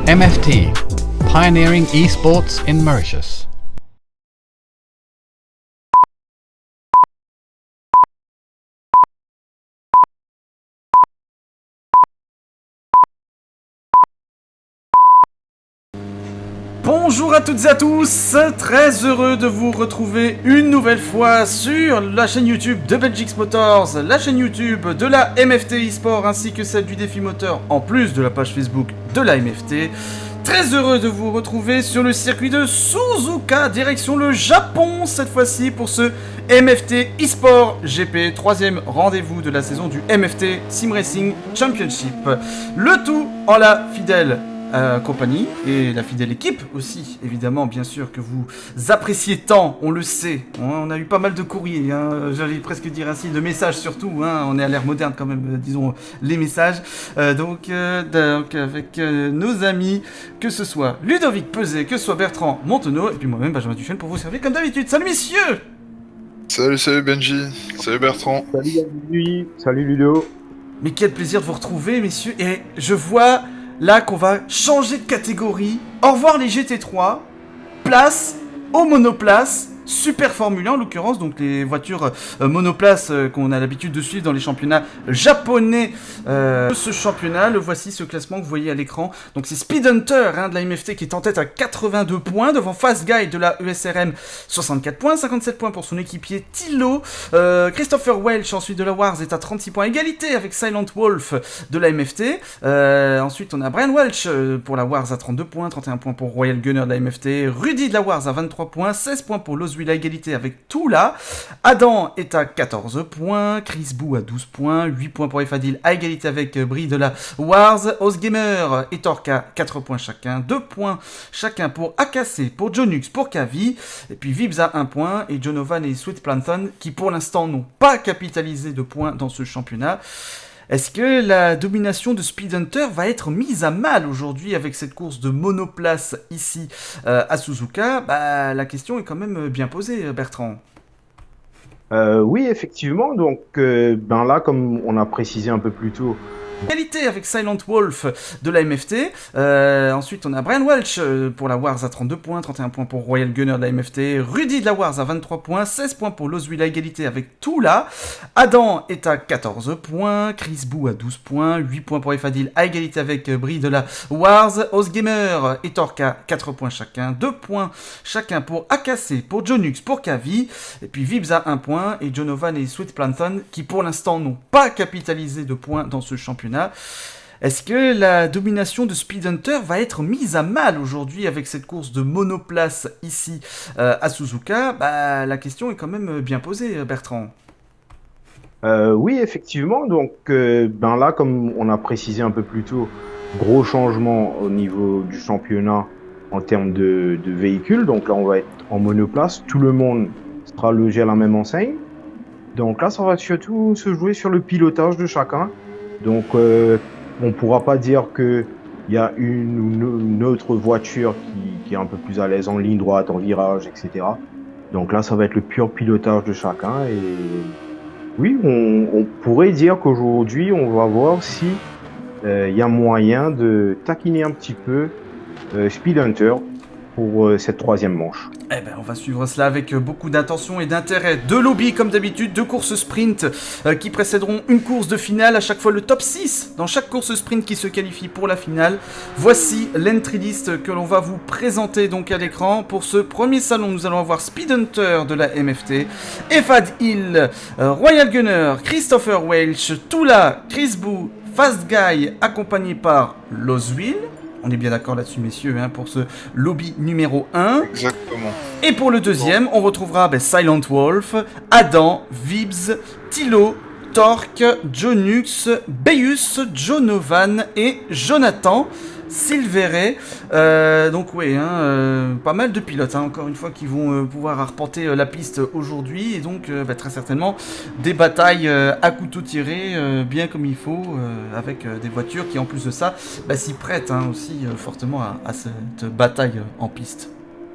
MFT, pioneering esports in Mauritius. Bonjour à toutes et à tous, très heureux de vous retrouver une nouvelle fois sur la chaîne YouTube de Belgique Motors, la chaîne YouTube de la MFT eSport ainsi que celle du défi moteur, en plus de la page Facebook de la MFT. Très heureux de vous retrouver sur le circuit de Suzuka, direction le Japon cette fois-ci pour ce MFT eSport GP, troisième rendez-vous de la saison du MFT Sim Racing Championship. Le tout en la fidèle compagnie et la fidèle équipe aussi, évidemment, bien sûr, que vous appréciez tant, on le sait. On a eu pas mal de courriers, j'allais presque dire ainsi, de messages surtout, on est à l'ère moderne quand même, disons, les messages. Donc avec nos amis, que ce soit Ludovic Peset, que ce soit Bertrand Montenot, et puis moi-même, Benjamin Duchesne, pour vous servir comme d'habitude. Salut messieurs! Salut Benji, salut Bertrand. Salut Benji, salut Ludo. Mais quel plaisir de vous retrouver, messieurs, et je vois là qu'on va changer de catégorie. Au revoir les GT3. Place aux monoplaces Super Formule 1 en l'occurrence, donc les voitures monoplaces qu'on a l'habitude de suivre dans les championnats japonais de ce championnat. Le voici, ce classement que vous voyez à l'écran. Donc c'est Speed Hunter de la MFT qui est en tête à 82 points, devant Fast Guy de la ESRM 64 points, 57 points pour son équipier Thilo. Christopher Welch ensuite de la Wars est à 36 points, égalité avec Silent Wolf de la MFT. Ensuite on a Brian Welch pour la Wars à 32 points, 31 points pour Royal Gunner de la MFT, Rudy de la Wars à 23 points, 16 points pour Lozwil à égalité avec Tula. Adam est à 14 points, Chris Bou à 12 points, 8 points pour Efadil à égalité avec Brie de la Wars, Osgamer et Torka 4 points chacun, 2 points chacun pour AKC, pour Jonux, pour Kavi, et puis Vibs à 1 point, et Jonovan et Sweet Planton qui pour l'instant n'ont pas capitalisé de points dans ce championnat. Est-ce que la domination de Speed Hunter va être mise à mal aujourd'hui avec cette course de monoplace ici à Suzuka? La question est quand même bien posée, Bertrand. Oui, effectivement. Donc là, comme on a précisé un peu plus tôt, Égalité avec Silent Wolf de la MFT. Ensuite, on a Brian Welch pour la Wars à 32 points, 31 points pour Royal Gunner de la MFT. Rudy de la Wars à 23 points, 16 points pour Lozwil à égalité avec Tula. Adam est à 14 points, Chris Bou à 12 points, 8 points pour Efadil à égalité avec Brie de la Wars. Osgamer et Torka 4 points chacun, 2 points chacun pour AKC, pour Jonux, pour Kavi. Et puis Vibs à 1 point et Jonovan et Sweet Planton qui pour l'instant n'ont pas capitalisé de points dans ce championnat. Est-ce que la domination de Speed Hunter va être mise à mal aujourd'hui avec cette course de monoplace ici à Suzuka? La question est quand même bien posée, Bertrand. oui, effectivement. Donc là, comme on a précisé un peu plus tôt, gros changement au niveau du championnat en termes de véhicules. Donc là, on va être en monoplace. Tout le monde sera logé à la même enseigne. Donc là, ça va surtout se jouer sur le pilotage de chacun. Donc, on ne pourra pas dire qu'il y a une autre voiture qui est un peu plus à l'aise en ligne droite, en virage, etc. Donc là, ça va être le pur pilotage de chacun. Et oui, on pourrait dire qu'aujourd'hui, on va voir si il y a moyen de taquiner un petit peu Speed Hunter pour cette troisième manche. On va suivre cela avec beaucoup d'attention et d'intérêt. Deux lobbies comme d'habitude, deux courses sprint qui précéderont une course de finale. À chaque fois le top 6 dans chaque course sprint qui se qualifie pour la finale. Voici l'entry list que l'on va vous présenter donc à l'écran. Pour ce premier salon, nous allons avoir Speed Hunter de la MFT, Efad Hill, Royal Gunner, Christopher Welch, Tula, Chris Bou, Fast Guy accompagné par Lozwil. On est bien d'accord là-dessus, messieurs, hein, pour ce lobby numéro 1. Exactement. Et pour le deuxième, on retrouvera Silent Wolf, Adam, Vibs, Tilo, Torque, Jonux, Beius, Jonovan et Jonathan Silveret. Donc oui, pas mal de pilotes, encore une fois, qui vont pouvoir arpenter la piste aujourd'hui. Et donc très certainement des batailles à couteau tiré, bien comme il faut, avec des voitures qui en plus de ça s'y prêtent aussi fortement à cette bataille en piste.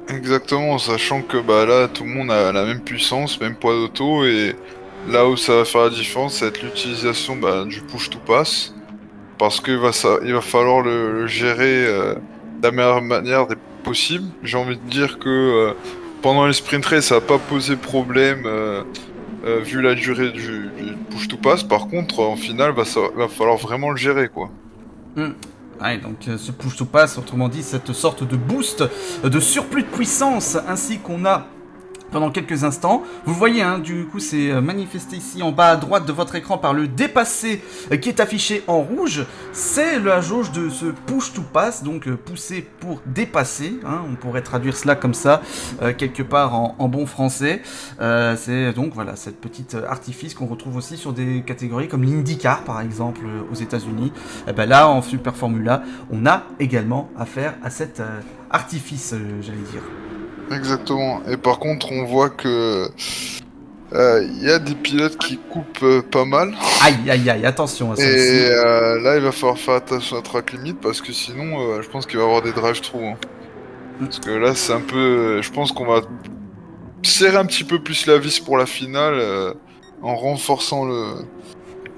Exactement, sachant que là tout le monde a la même puissance, même poids d'auto, et là où ça va faire la différence, ça va être l'utilisation du push to pass, parce qu'il va falloir le gérer de la meilleure manière possible. J'ai envie de dire que pendant les sprint race, ça va pas poser problème vu la durée du push to pass. Par contre, en finale, va falloir vraiment le gérer, quoi. Ouais, donc ce push to pass, autrement dit, cette sorte de boost, de surplus de puissance, ainsi qu'on a pendant quelques instants. Vous le voyez, du coup, c'est manifesté ici en bas à droite de votre écran par le dépassé qui est affiché en rouge. C'est la jauge de ce push to pass, donc pousser pour dépasser. On pourrait traduire cela comme ça, quelque part en bon français. C'est donc voilà, cette petite artifice qu'on retrouve aussi sur des catégories comme l'IndyCar, par exemple, aux États-Unis. Là, en Super Formula, on a également affaire à cet artifice, j'allais dire. Exactement. Et par contre, on voit que y a des pilotes qui coupent pas mal. Aïe, attention à ça. Et là, il va falloir faire attention à track limit parce que sinon, je pense qu'il va y avoir des drive through. Parce que là, c'est un peu. Je pense qu'on va serrer un petit peu plus la vis pour la finale en renforçant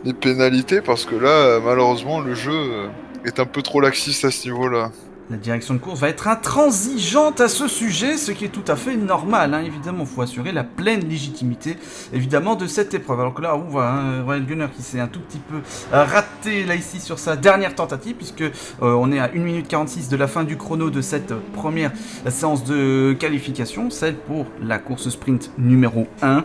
les pénalités parce que là, malheureusement, le jeu est un peu trop laxiste à ce niveau-là. La direction de course va être intransigeante à ce sujet, ce qui est tout à fait normal, évidemment. Il faut assurer la pleine légitimité, évidemment, de cette épreuve. Alors que là, on voit Royal Gunner qui s'est un tout petit peu raté, là, ici, sur sa dernière tentative, puisque on est à 1 minute 46 de la fin du chrono de cette première séance de qualification, celle pour la course sprint numéro 1,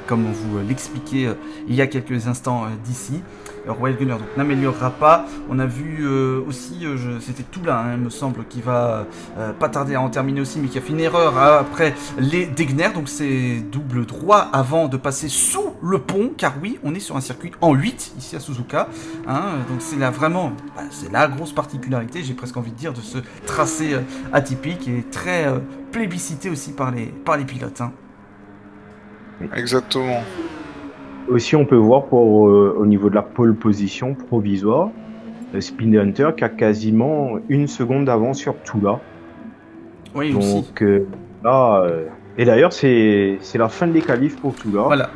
comme on vous l'expliquait il y a quelques instants d'ici. Royal Gunner donc n'améliorera pas. On a vu aussi, c'était tout là, il me semble, qui va pas tarder à en terminer aussi, mais qui a fait une erreur après les Degner, donc c'est double droit avant de passer sous le pont, car oui, on est sur un circuit en 8 ici à Suzuka, donc c'est là vraiment, c'est la grosse particularité, j'ai presque envie de dire, de ce tracé atypique et très plébiscité aussi par les pilotes. Exactement. Aussi, on peut voir au niveau de la pole position provisoire, Speed Hunter qui a quasiment 1 seconde d'avance sur Tula. Oui, donc aussi. Là, et d'ailleurs, c'est la fin des qualifs pour Tula. Voilà.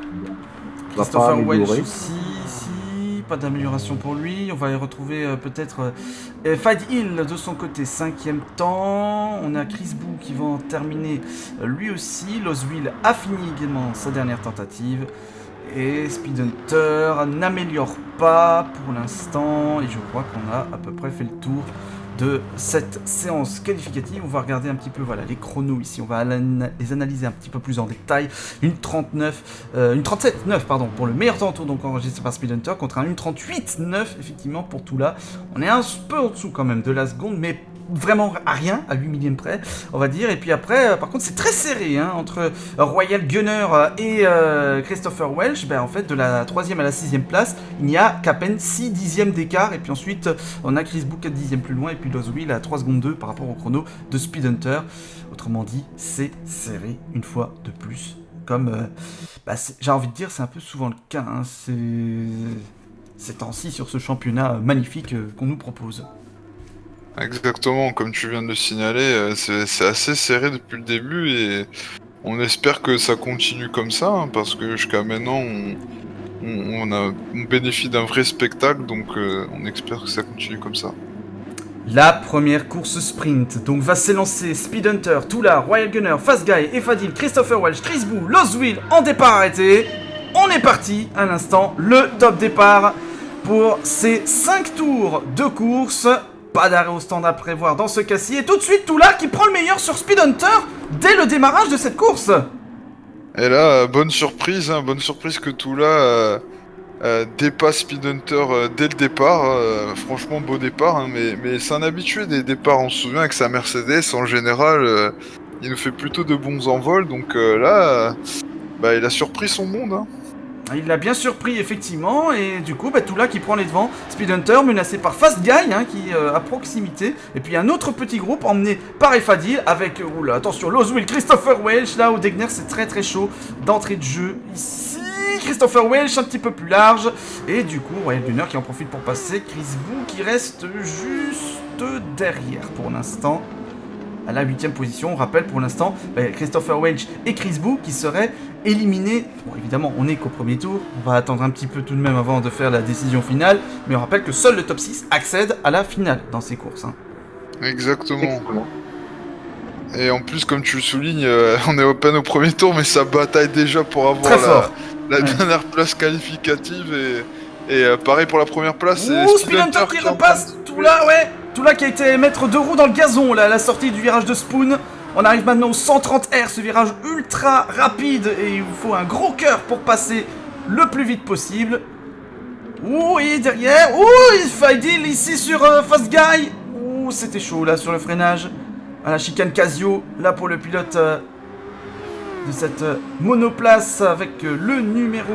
Christopher Welch aussi, ici, pas d'amélioration pour lui. On va y retrouver peut-être Fad Hill de son côté, 5e temps. On a Chris Bou qui va en terminer lui aussi. Loswell a fini également sa dernière tentative. Et Speed Hunter n'améliore pas pour l'instant. Et je crois qu'on a à peu près fait le tour de cette séance qualificative. On va regarder un petit peu les chronos ici. On va les analyser un petit peu plus en détail. Une 37.9 pour le meilleur temps donc enregistré par Speed Hunter contre un 1.38.9 effectivement pour tout là. On est un peu en dessous quand même de la seconde, mais vraiment à rien, à 8 millièmes près, on va dire. Et puis après, par contre, c'est très serré entre Royal Gunner et Christopher Welch. En fait, de la 3e à la 6e place, il n'y a qu'à peine 6 dixièmes d'écart. Et puis ensuite, on a Chris Bou 4 dixièmes plus loin. Et puis Loswell à 3 secondes 2 par rapport au chrono de Speed Hunter. Autrement dit, c'est serré une fois de plus. Comme, j'ai envie de dire, c'est un peu souvent le cas. Ces temps-ci sur ce championnat magnifique qu'on nous propose. Exactement, comme tu viens de le signaler, c'est assez serré depuis le début et on espère que ça continue comme ça, parce que jusqu'à maintenant on bénéficie d'un vrai spectacle, donc on espère que ça continue comme ça. La première course sprint donc va s'élancer. Speed Hunter, Tula, Royal Gunner, Fast Guy, Efadil, Christopher Welch, Chris Bou, Loswell en départ arrêté. On est parti à l'instant, le top départ pour ces 5 tours de course. Pas d'arrêt au stand à prévoir dans ce cas-ci. Et tout de suite, Tula qui prend le meilleur sur Speed Hunter dès le démarrage de cette course. Et là, bonne surprise que Tula dépasse Speedhunter dès le départ. Franchement, beau départ, hein, mais c'est un habitué des départs. On se souvient avec sa Mercedes, en général, il nous fait plutôt de bons envols. Donc là, il a surpris son monde. Hein. Il l'a bien surpris effectivement, et du coup Toula qui prend les devants, Speedhunter menacé par Fast Guy hein, qui à proximité, et puis un autre petit groupe emmené par Efadil avec, oula attention, Lozwil, Christopher Welch, là au Degner c'est très chaud d'entrée de jeu, ici Christopher Welch un petit peu plus large, et du coup Royal Gunner qui en profite pour passer, Chris Boo qui reste juste derrière pour l'instant. À la 8ème position, on rappelle pour l'instant Christopher Welch et Chris Boo qui seraient éliminés. Bon, évidemment, on n'est qu'au premier tour, on va attendre un petit peu tout de même avant de faire la décision finale, mais on rappelle que seul le top 6 accède à la finale dans ces courses. Hein. Exactement. Et en plus, comme tu le soulignes, on est à peine au premier tour, mais ça bataille déjà pour avoir la dernière place qualificative et pareil pour la première place. Ouh, Speedhunter qui repasse, Toula, ouais. Toula qui a été mettre deux roues dans le gazon là, à la sortie du virage de Spoon. On arrive maintenant au 130R, ce virage ultra rapide, et il vous faut un gros cœur pour passer le plus vite possible. Ouh, et derrière, ouh, Faidil ici sur Fast Guy. Ouh, c'était chaud là sur le freinage. À la chicane Casio, là pour le pilote de cette monoplace avec le numéro...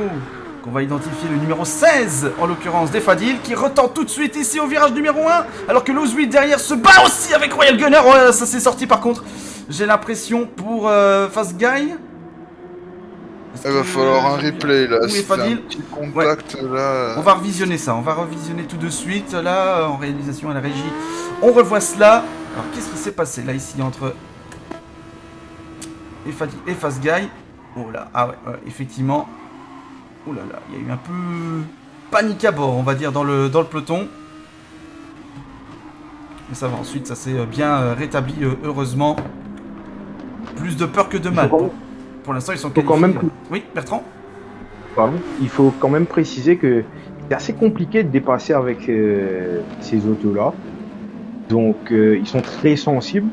qu'on va identifier le numéro 16, en l'occurrence d'Efadil, qui retente tout de suite ici au virage numéro 1, alors que Lozwil derrière se bat aussi avec Royal Gunner. Oh, ça s'est sorti par contre, j'ai l'impression pour Fast Guy. Il va falloir un replay là, c'est un petit contact là. On va revisionner ça, on va revisionner tout de suite, là, en réalisation à la régie. On revoit cela. Alors qu'est-ce qui s'est passé là ici entre Efadil et Fast Guy? Oh là, ah ouais, effectivement. Oh là là, il y a eu un peu panique à bord, on va dire, dans le peloton. Mais ça va, ensuite, ça s'est bien rétabli, heureusement. Plus de peur que de mal. Pour l'instant, ils sont qualifiés. Quand même... Oui, Bertrand? Pardon. Il faut quand même préciser que c'est assez compliqué de dépasser avec ces autos-là. Donc, ils sont très sensibles.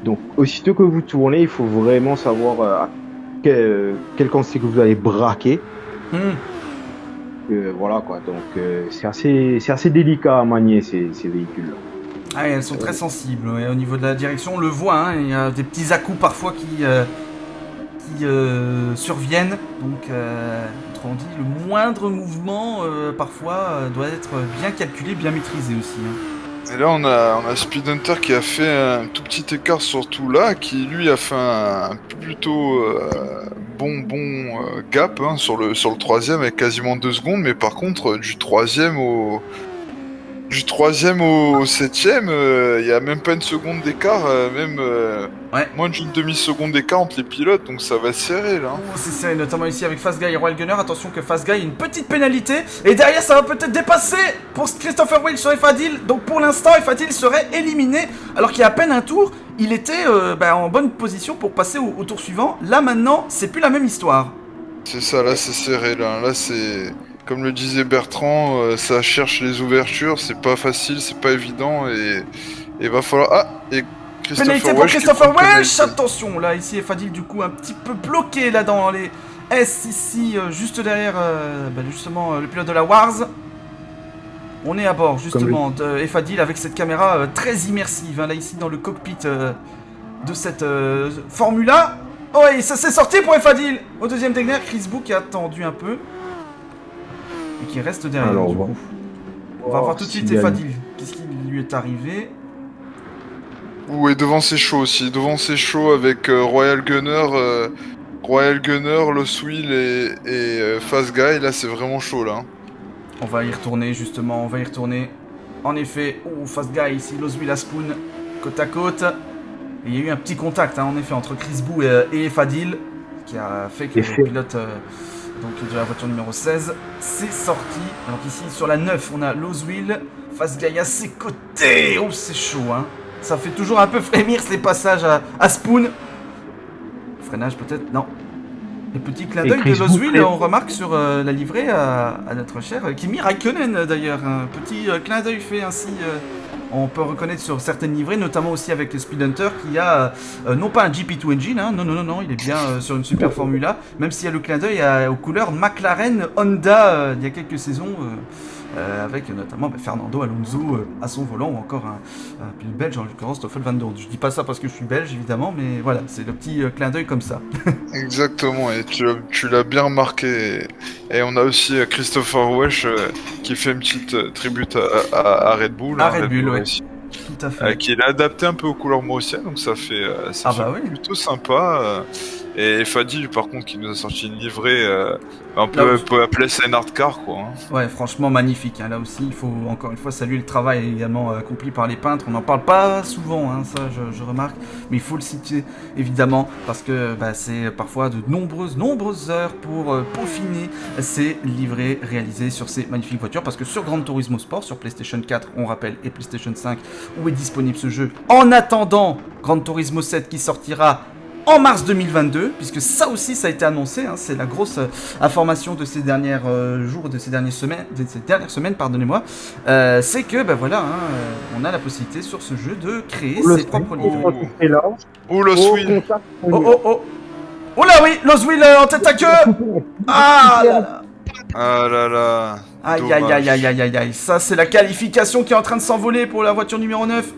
Donc, aussitôt que vous tournez, il faut vraiment savoir quel camp c'est que vous allez braquer. Voilà quoi, donc c'est assez délicat à manier ces véhicules-là. Ah, elles sont très sensibles, ouais. Au niveau de la direction, on le voit, hein, il y a des petits à-coups parfois qui surviennent, donc autrement dit, le moindre mouvement parfois doit être bien calculé, bien maîtrisé aussi. Hein. Et là on a Speedhunter qui a fait un tout petit écart surtout là, qui lui a fait un plutôt bon gap hein, sur le troisième avec quasiment 2 secondes, mais par contre du troisième au 7ème, il y a même pas une seconde d'écart, moins d'une demi-seconde d'écart entre les pilotes, donc ça va serrer là. Oh, c'est serré, notamment ici avec Fast Guy et Royal Gunner. Attention que Fast Guy a une petite pénalité, et derrière ça va peut-être dépasser pour Christopher Welch sur Efadil. Donc pour l'instant, Efadil serait éliminé, alors qu'il y a à peine un tour, il était en bonne position pour passer au tour suivant. Là maintenant, c'est plus la même histoire. C'est ça, là c'est serré, là c'est... Comme le disait Bertrand, ça cherche les ouvertures, c'est pas facile, c'est pas évident, et va falloir... Ah, et pénalité pour Christopher Welch, attention, là ici Efadil du coup un petit peu bloqué là dans les S ici, juste derrière justement le pilote de la Wars. On est à bord justement de Efadil avec cette caméra très immersive, hein, là ici dans le cockpit de cette Formula. Oh, et ça s'est sorti pour Efadil au deuxième Degner. Chris Boo qui a attendu un peu et qui reste derrière. Alors, du coup. On va voir tout de suite Efadil. Qu'est-ce qui lui est arrivé? Oui, devant c'est chaud aussi. Devant c'est chaud avec Royal Gunner, Lozwil et Fast Guy. Là c'est vraiment chaud là. On va y retourner justement, on va y retourner. En effet, Fast Guy ici, Lozwil à Spoon, côte à côte. Et il y a eu un petit contact en effet entre Chris Boo et Efadil, qui a fait que le pilote de la voiture numéro 16 s'est sorti. Donc ici sur la 9 on a Lozwil, Fast Guy à ses côtés. Oh c'est chaud hein. Ça fait toujours un peu frémir ces passages à Spoon. Freinage peut-être, non. Les petits clins d'œil de Lozwil, on remarque sur la livrée à notre cher Kimi Raikkonen d'ailleurs. Un petit clin d'œil fait ainsi on peut reconnaître sur certaines livrées, notamment aussi avec le Speed Hunter, qui a non pas un GP2 engine, hein, non, il est bien sur une Super Formula, même s'il y a le clin d'œil aux couleurs McLaren Honda il y a quelques saisons, avec notamment Fernando Alonso à son volant, ou encore un pilote belge, en l'occurrence Stoffel Van Dorn. Je dis pas ça parce que je suis belge, évidemment, mais voilà, c'est le petit clin d'œil comme ça. Exactement, et tu l'as bien remarqué. Et on a aussi Christopher Wesch qui fait une petite tribute à Red Bull. À Red Bull, ouais. Aussi, Tout à fait. qui est adapté un peu aux couleurs mauriciennes, donc ça fait, Oui. plutôt sympa. Et Fadil, par contre, qui nous a sorti une livrée un Là peu, aussi. peut appeler ça une hard car, quoi. Hein. Ouais, franchement magnifique. Hein. Là aussi, il faut encore une fois saluer le travail également accompli par les peintres. On n'en parle pas souvent, hein, ça je remarque, mais il faut le citer évidemment parce que c'est parfois de nombreuses heures pour peaufiner ces livrées réalisées sur ces magnifiques voitures. Parce que sur Gran Turismo Sport, sur PlayStation 4, on rappelle, et PlayStation 5, où est disponible ce jeu, en attendant Gran Turismo 7 qui sortira en mars 2022, puisque ça aussi ça a été annoncé, hein, c'est la grosse information de ces dernières jours, de ces dernières semaines, pardonnez-moi, c'est que voilà, on a la possibilité sur ce jeu de créer ses propres livrées. Ou Lost Wheel. Oh là oui, Lost Wheel en tête à queue. Ah là là. Ah là là. Aïe, ça c'est la qualification qui est en train de s'envoler pour la voiture numéro 9.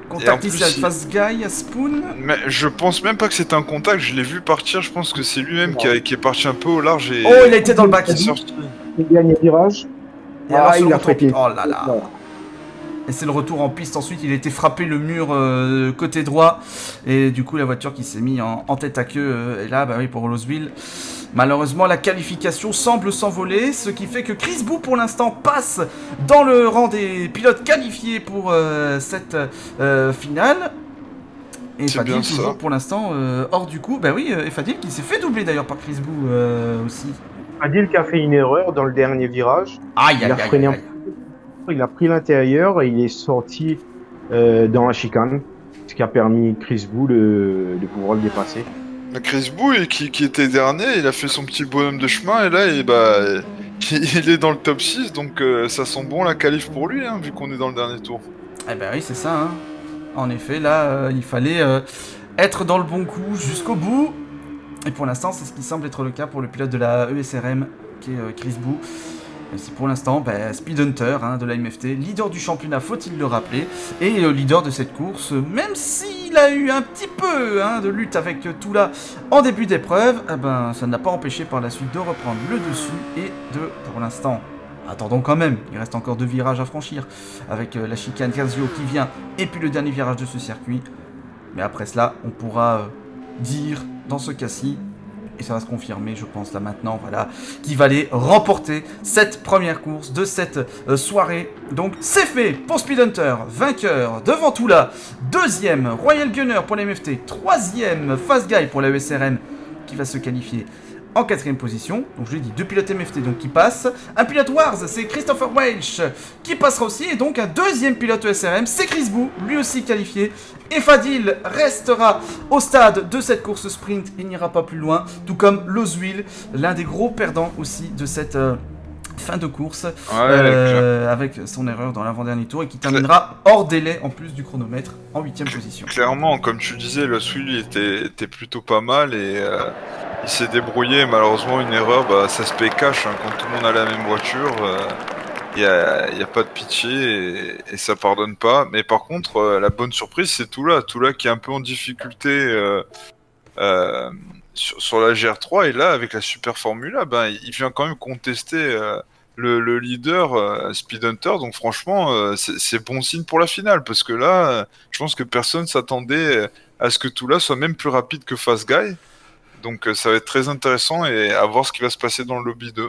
Contact ici avec Fast Guy, Spoon. Mais je pense même pas que c'est un contact, je l'ai vu partir, je pense que c'est lui-même qui est parti un peu au large et... Oh, il a été dans le bac. Il gagne le virage. Et alors, il a prêté. Oh là là. Et c'est le retour en piste ensuite, il a été frappé le mur côté droit. Et du coup la voiture qui s'est mise en tête à queue. Et là, oui, pour Roseville, malheureusement la qualification semble s'envoler. Ce qui fait que Chris Bou pour l'instant passe dans le rang des pilotes qualifiés pour cette finale. Et Fadil toujours pour l'instant hors du coup. Et Fadil qui s'est fait doubler d'ailleurs par Chris Bou aussi. Fadil qui a fait une erreur dans le dernier virage. Il a pris l'intérieur et il est sorti dans la chicane, ce qui a permis Chris Bou de pouvoir le dépasser. Chris Bou, qui était dernier, il a fait son petit bonhomme de chemin et là, il est dans le top 6, donc ça sent bon la qualif pour lui, hein, vu qu'on est dans le dernier tour. Oui, c'est ça. Hein. En effet, là, il fallait être dans le bon coup jusqu'au bout. Et pour l'instant, c'est ce qui semble être le cas pour le pilote de la ESRM, qui est Chris Bou. C'est pour l'instant Speed Hunter de la MFT, leader du championnat, faut-il le rappeler, et leader de cette course, même s'il a eu un petit peu de lutte avec Toula en début d'épreuve, ça n'a pas empêché par la suite de reprendre le dessus et pour l'instant, attendons quand même, il reste encore 2 virages à franchir, avec la chicane Casio qui vient, et puis le dernier virage de ce circuit, mais après cela, on pourra dire dans ce cas-ci, et ça va se confirmer, je pense, là maintenant, qui va aller remporter cette première course de cette soirée. Donc, c'est fait pour Speed Hunter, vainqueur devant Toula, 2e Royal Gunner pour la MFT, 3e Fast Guy pour la ESRM, qui va se qualifier en 4e position. Donc, je l'ai dit, 2 pilotes MFT donc, qui passent. Un pilote Wars, c'est Christopher Welch qui passera aussi. Et donc, un 2e pilote ESRM, c'est Chris Bou, lui aussi qualifié. Et Fadil restera au stade de cette course sprint, il n'ira pas plus loin, tout comme Lozwil, l'un des gros perdants aussi de cette fin de course, avec son erreur dans l'avant-dernier tour, et qui terminera hors délai en plus du chronomètre en 8e position. Clairement, comme tu disais, Lozwil était plutôt pas mal et il s'est débrouillé, malheureusement une erreur, ça se paye cash, quand tout le monde a la même voiture. Il y a pas de pitié et ça pardonne pas. Mais par contre, la bonne surprise, c'est Toula qui est un peu en difficulté sur la GR3. Et là, avec la Super Formula, il vient quand même contester le leader Speed Hunter. Donc franchement, c'est bon signe pour la finale. Parce que là, je pense que personne s'attendait à ce que Toula soit même plus rapide que Fast Guy. Donc ça va être très intéressant et à voir ce qui va se passer dans le lobby 2.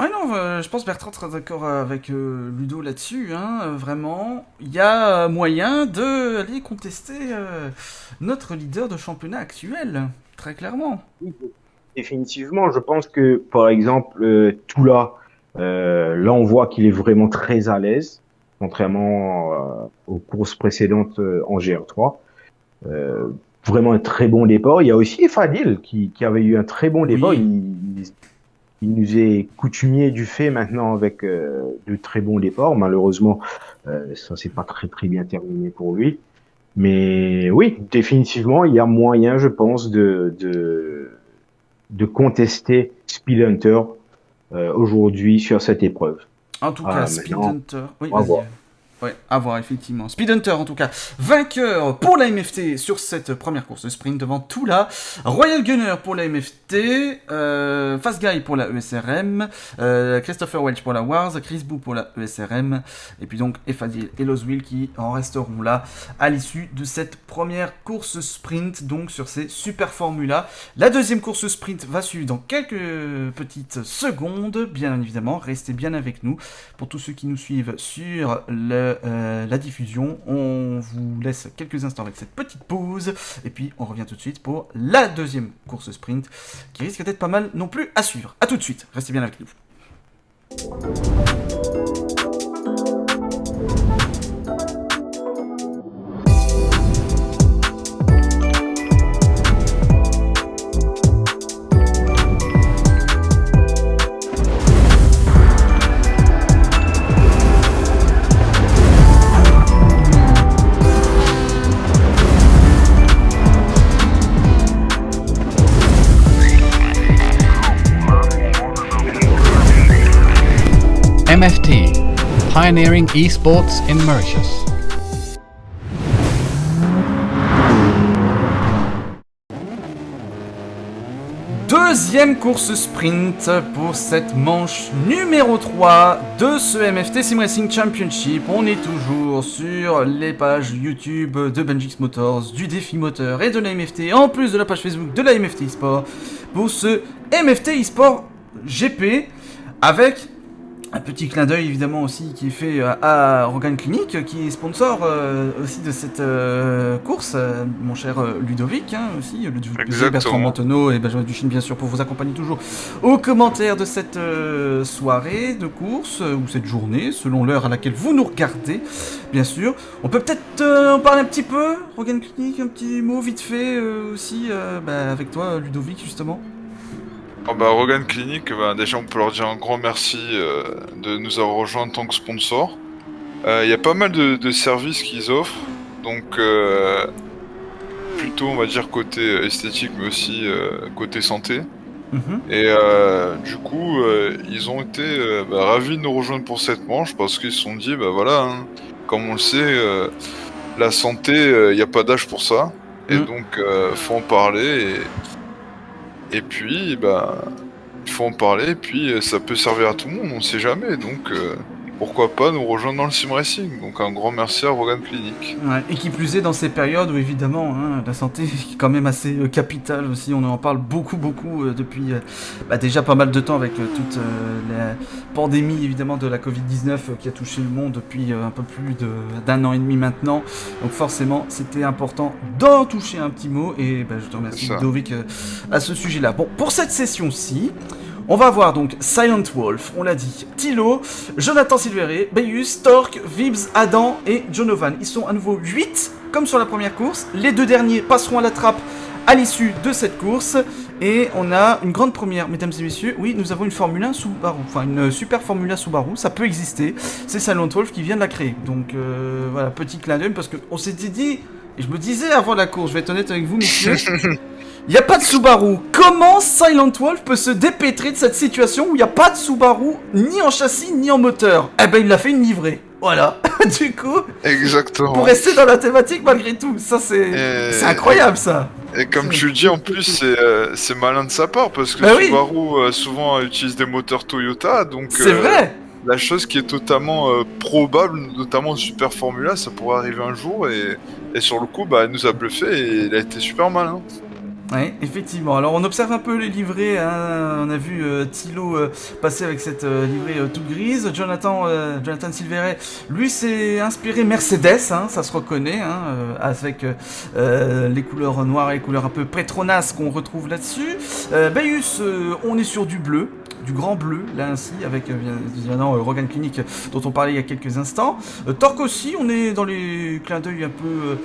Ah non, je pense Bertrand sera d'accord avec Ludo là-dessus, vraiment. Il y a moyen d'aller contester notre leader de championnat actuel, très clairement. Définitivement, je pense que, par exemple, Toula, là on voit qu'il est vraiment très à l'aise, contrairement aux courses précédentes en GR3. Vraiment un très bon départ. Il y a aussi Fadil qui avait eu un très bon départ. Oui. il nous est coutumier du fait maintenant avec de très bons départs. Malheureusement, ça s'est pas très très bien terminé pour lui. Mais oui, définitivement, il y a moyen, je pense, de contester Speed Hunter aujourd'hui sur cette épreuve. En tout cas, Speed Maintenant, Hunter. Oui, on va vas-y. voir. Ouais, à voir, effectivement. Speed Hunter, en tout cas, vainqueur pour la MFT sur cette première course de sprint devant Tula. Royal Gunner pour la MFT. Fast Guy pour la ESRM. Christopher Welch pour la Wars. Chris Boo pour la ESRM. Et puis donc, Efadil et Loswil qui en resteront là à l'issue de cette première course sprint, donc sur ces Super Formula. La deuxième course sprint va suivre dans quelques petites secondes, bien évidemment. Restez bien avec nous. Pour tous ceux qui nous suivent sur la diffusion, on vous laisse quelques instants avec cette petite pause et puis on revient tout de suite pour la deuxième course sprint qui risque d'être pas mal non plus à suivre. A tout de suite, restez bien avec nous. MFT, pioneering esports in Mauritius. Deuxième course sprint pour cette manche numéro 3 de ce MFT Sim Racing Championship. On est toujours sur les pages YouTube de Benjix Motors, du Défi Moteur et de la MFT, en plus de la page Facebook de la MFT eSport, pour ce MFT eSport GP, avec un petit clin d'œil évidemment aussi qui est fait à Rogan Clinic, qui est sponsor aussi de cette course, mon cher Ludovic aussi, Ludovic Bézier, Bertrand Mantonneau et Benjamin Duchesne bien sûr pour vous accompagner toujours aux commentaires de cette soirée de course ou cette journée selon l'heure à laquelle vous nous regardez bien sûr. On peut peut-être en parler un petit peu, Rogan Clinic, un petit mot vite fait aussi avec toi Ludovic justement. Oh bah Rogan Clinic, déjà on peut leur dire un grand merci de nous avoir rejoints en tant que sponsor. Il y a pas mal de services qu'ils offrent, donc plutôt on va dire côté esthétique mais aussi côté santé. Et du coup ils ont été ravis de nous rejoindre pour cette manche parce qu'ils se sont dit voilà, hein, comme on le sait, la santé, il n'y a pas d'âge pour ça, et donc faut en parler et puis, il faut en parler, et puis ça peut servir à tout le monde, on sait jamais, donc pourquoi pas nous rejoindre dans le sim racing. Donc un grand merci à Rogan Clinic. Ouais, et qui plus est dans ces périodes où évidemment la santé est quand même assez capitale aussi, on en parle beaucoup depuis déjà pas mal de temps avec toute la pandémie évidemment de la Covid-19 qui a touché le monde depuis un peu plus d'un an et demi maintenant, donc forcément c'était important d'en toucher un petit mot et je te remercie Ludovic à ce sujet là. Bon, pour cette session-ci, on va voir donc Silent Wolf, on l'a dit, Thilo, Jonathan Silveret, Bayus, Torque, Vibs, Adam et Jonovan. Ils sont à nouveau 8, comme sur la première course. Les deux derniers passeront à la trappe à l'issue de cette course. Et on a une grande première, mesdames et messieurs. Oui, nous avons une Formule 1 Subaru, enfin une Super Formula Subaru, ça peut exister. C'est Silent Wolf qui vient de la créer. Donc voilà, petit clin d'œil, parce qu'on s'était dit, et je me disais avant la course, je vais être honnête avec vous, messieurs... Il n'y a pas de Subaru. Comment Silent Wolf peut se dépêtrer de cette situation où il n'y a pas de Subaru ni en châssis ni en moteur? Eh ben il a fait une livrée. Voilà. Du coup, exactement. Pour rester dans la thématique malgré tout, ça c'est incroyable ça. Et comme tu le dis en plus, c'est malin de sa part parce que Subaru souvent utilise des moteurs Toyota, donc c'est vrai. La chose qui est totalement probable, notamment en Super Formula, ça pourrait arriver un jour et sur le coup, il nous a bluffé et il a été super malin. Oui, effectivement. Alors on observe un peu les livrées, hein. On a vu Thilo passer avec cette livrée toute grise. Jonathan Silveret, lui s'est inspiré Mercedes, hein, ça se reconnaît, hein, avec les couleurs noires et les couleurs un peu Petronas qu'on retrouve là-dessus. Bayus, on est sur du bleu. Du grand bleu, là ainsi, avec évidemment Rogan Clinic dont on parlait il y a quelques instants. Torque aussi, on est dans les clins d'œil un peu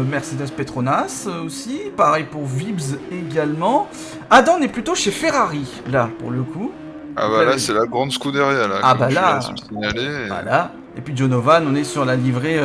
Mercedes Petronas aussi. Pareil pour Vibs également. Adam, on est plutôt chez Ferrari, là, pour le coup. Ah Donc bah là, là, c'est la grande Scuderia, là, Ah comme bah tu là, viens de le signaler. voilà. Et puis Donovan, on est sur la livrée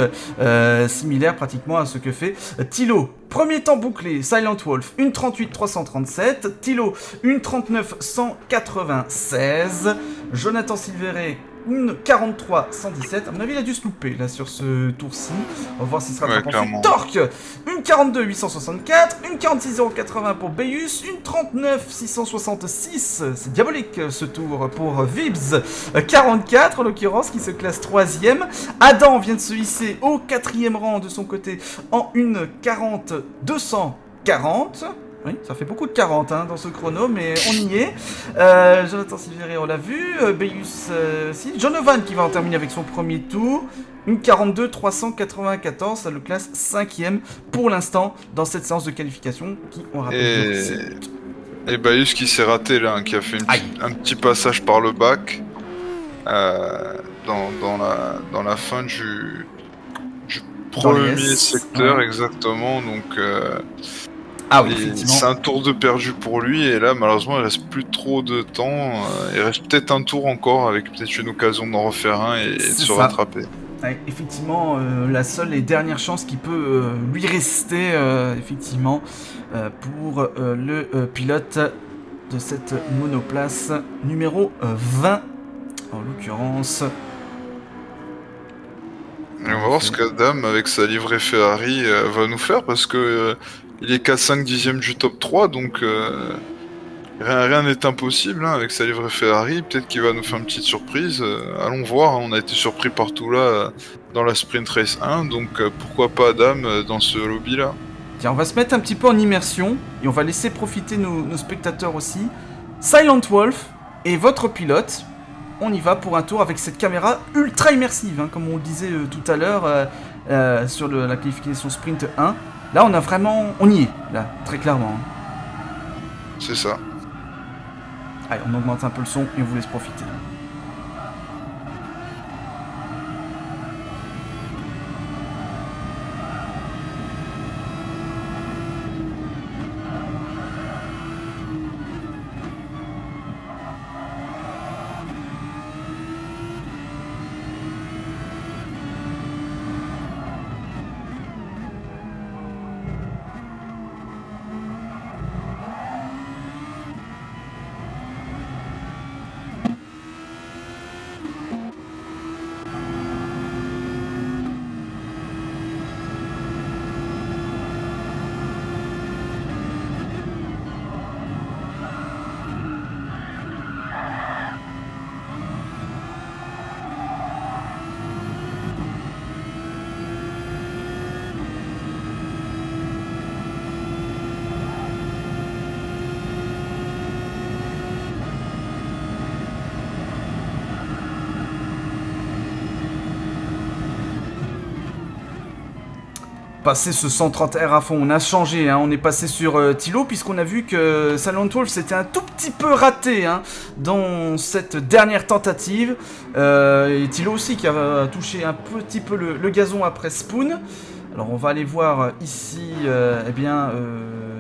similaire pratiquement à ce que fait Thilo. Premier temps bouclé, Silent Wolf, une 38-337. Thilo, une 39-196. Jonathan Silveret, une 43-117. À mon avis, il a dû se louper là sur ce tour-ci. On va voir s'il se rattrape Ouais, ensuite. clairement. Torque, une 42-864. Une 46-080 pour Beus. Une 39-666. C'est diabolique ce tour pour Vibs. 44 en l'occurrence, qui se classe 3ème. Adam vient de se hisser au 4ème rang de son côté en une 40-240. Oui, ça fait beaucoup de 40 dans ce chrono, mais on y est. Jonathan Silveret, on l'a vu. Beus aussi. Donovan qui va en terminer avec son premier tour. Une 42-394, ça le classe 5ème pour l'instant dans cette séance de qualification qui, on rappelle, dure 6 minutes. Et Baïus qui s'est raté là, qui a fait un petit passage par le bac dans la fin du premier secteur, ouais. exactement. Donc Ah oui, effectivement. c'est un tour de perdu pour lui, et là malheureusement il reste plus trop de temps. Il reste peut-être un tour encore, avec peut-être une occasion d'en refaire un et de se rattraper. Ouais, effectivement, la seule et dernière chance qui peut lui rester, effectivement, pour le pilote de cette monoplace numéro 20, en l'occurrence. Et on va voir ce qu'Adam, avec sa livrée Ferrari, va nous faire, parce que il est qu'à 5 dixièmes du top 3, donc rien n'est impossible avec sa livrée Ferrari. Peut-être qu'il va nous faire une petite surprise. Allons voir, on a été surpris partout là dans la Sprint Race 1, donc pourquoi pas Adam dans ce lobby-là. Tiens, on va se mettre un petit peu en immersion, et on va laisser profiter nos spectateurs aussi. Silent Wolf et votre pilote, on y va pour un tour avec cette caméra ultra immersive, comme on le disait tout à l'heure sur la qualification Sprint 1. Là, on y est, là, très clairement. C'est ça. Allez, on augmente un peu le son et on vous laisse profiter. Passer ce 130 R à fond, on a changé, on est passé sur Thilo, puisqu'on a vu que Silent Wolf s'était un tout petit peu raté dans cette dernière tentative, et Thilo aussi qui a touché un petit peu le gazon après Spoon. Alors on va aller voir ici,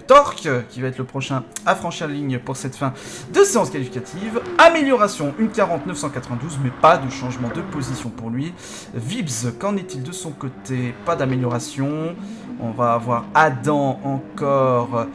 Torque, qui va être le prochain à franchir la ligne pour cette fin de séance qualificative. Amélioration, une 49-192, mais pas de changement de position pour lui. Vibs, qu'en est-il de son côté? Pas d'amélioration. On va avoir Adam encore,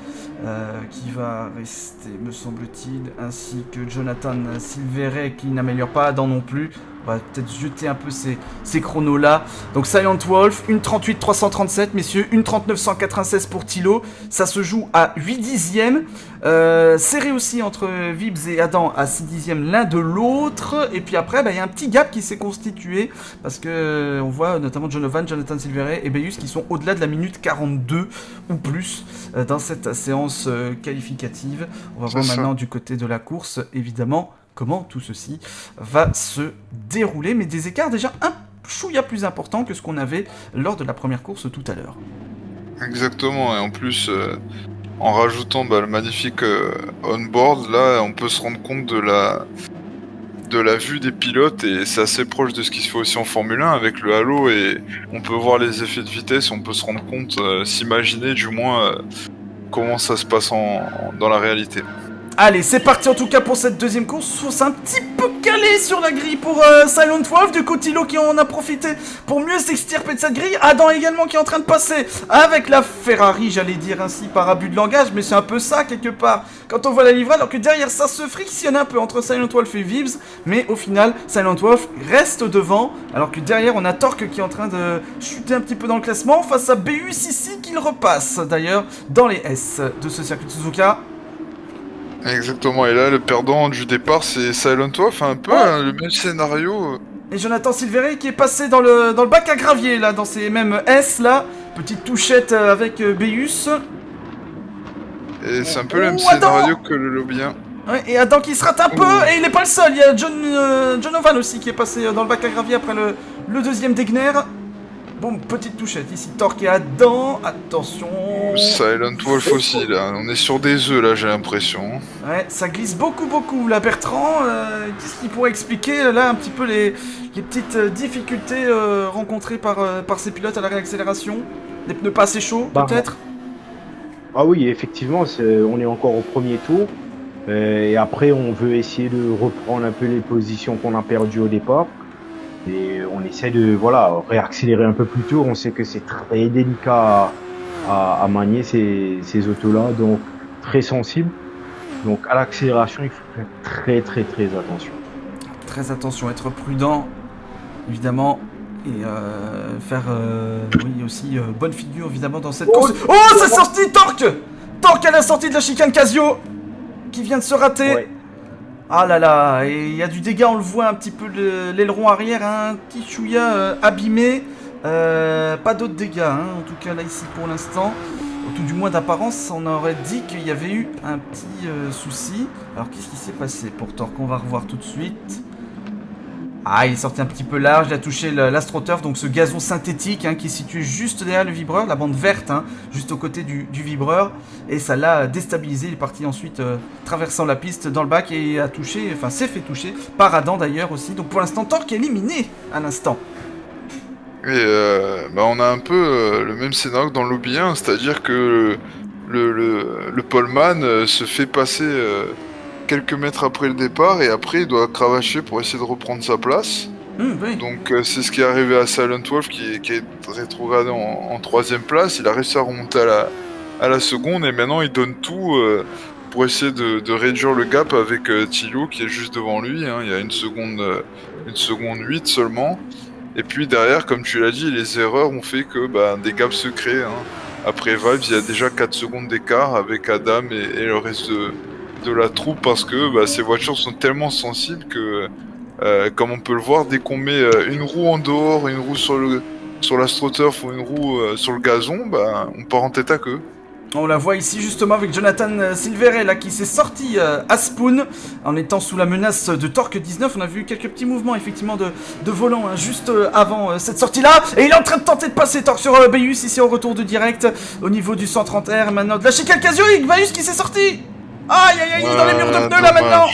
qui va rester, me semble-t-il, ainsi que Jonathan Silveret, qui n'améliore pas, Adam non plus. On va peut-être jeter un peu ces chronos-là. Donc Silent Wolf, une 38-337, messieurs, une 39-196 pour Thilo. Ça se joue à 8 dixièmes. Serré aussi entre Vibs et Adam à 6 dixièmes l'un de l'autre. Et puis après, il y a un petit gap qui s'est constitué. Parce que on voit notamment Jonathan Silveret et Beus qui sont au-delà de la minute 42 ou plus dans cette séance qualificative. On va voir maintenant du côté de la course, évidemment, comment tout ceci va se dérouler, mais des écarts déjà un chouïa plus importants que ce qu'on avait lors de la première course tout à l'heure. Exactement, et en plus, en rajoutant le magnifique on-board, là, on peut se rendre compte de la vue des pilotes, et c'est assez proche de ce qui se fait aussi en Formule 1 avec le halo, et on peut voir les effets de vitesse, on peut se rendre compte, s'imaginer du moins comment ça se passe dans la réalité. Allez, c'est parti en tout cas pour cette deuxième course. C'est un petit peu calé sur la grille pour Silent Wolf. Du coup, Thilo qui en a profité pour mieux s'extirper de cette grille. Adam également qui est en train de passer avec la Ferrari, j'allais dire ainsi par abus de langage, mais c'est un peu ça quelque part. Quand on voit la livrée, alors que derrière ça se frictionne un peu entre Silent Wolf et Vibs. Mais au final, Silent Wolf reste devant. Alors que derrière, on a Torque qui est en train de chuter un petit peu dans le classement face à BUS ici qu'il repasse d'ailleurs dans les S de ce circuit de Suzuka. Exactement, et là, le perdant du départ, c'est Silent Wolf, un peu le même scénario. Et Jonathan Silveri qui est passé dans le bac à gravier, là, dans ces mêmes S, là. Petite touchette avec BUS. Et c'est un peu le même scénario que le Lobien. Ouais, et Adam qui se rate un peu, et il n'est pas le seul. Il y a John Ovan aussi qui est passé dans le bac à gravier après le deuxième Degner. Bon, petite touchette ici, Torque et Adam. Attention. Silent Wolf aussi, là. On est sur des œufs, là, j'ai l'impression. Ouais, ça glisse beaucoup, là, Bertrand. Qu'est-ce qui pourrait expliquer, là, un petit peu les petites difficultés rencontrées par ces pilotes à la réaccélération? Des pneus pas assez chauds, peut-être? Ah oui, effectivement, on est encore au premier tour. Et après, on veut essayer de reprendre un peu les positions qu'on a perdues au départ. Et on essaie de réaccélérer un peu plus tôt. On sait que c'est très délicat à manier ces autos-là, donc très sensible. Donc à l'accélération, il faut faire très attention. Très attention, être prudent, évidemment, et faire aussi bonne figure, évidemment, dans cette course. Oh, c'est sorti, Torque à la sortie de la chicane Casio, qui vient de se rater. Ouais. Ah là là, et il y a du dégât, on le voit un petit peu, l'aileron arrière, un petit chouïa abîmé. Pas d'autres dégâts, en tout cas là ici pour l'instant. Tout du moins d'apparence, on aurait dit qu'il y avait eu un petit souci. Alors qu'est-ce qui s'est passé pour Torque? On va revoir tout de suite. Ah, il est sorti un petit peu large, il a touché l'AstroTurf, donc ce gazon synthétique qui est situé juste derrière le vibreur, la bande verte, juste aux côtés du vibreur. Et ça l'a déstabilisé, il est parti ensuite traversant la piste dans le bac et s'est fait toucher par Adam d'ailleurs aussi. Donc pour l'instant, Torque est éliminé à l'instant. Et on a un peu le même scénario que dans le Lobby 1, c'est-à-dire que le poleman se fait passer quelques mètres après le départ et après il doit cravacher pour essayer de reprendre sa place. Oui. Donc c'est ce qui est arrivé à Silent Wolf qui est rétrogradé en troisième place. Il a réussi à remonter à la seconde et maintenant il donne tout pour essayer de réduire le gap avec Thilo qui est juste devant lui. Il y a une seconde 8 seulement. Et puis derrière, comme tu l'as dit, les erreurs ont fait que des gaps se créent. Après Vibes, il y a déjà 4 secondes d'écart avec Adam et le reste de la troupe parce que ces voitures sont tellement sensibles que, comme on peut le voir, dès qu'on met une roue en dehors, une roue sur l'AstroTurf ou une roue sur le gazon, on part en tête à queue. On la voit ici justement avec Jonathan Silveri là qui s'est sorti à Spoon en étant sous la menace de Torque 19. On a vu quelques petits mouvements effectivement de volant juste avant cette sortie là. Et il est en train de tenter de passer Torque sur BUS ici en retour de direct au niveau du 130 R. Maintenant de la chicane Casio, BUS qui s'est sorti. Aïe aïe aïe, il est dans les murs de pneus là maintenant.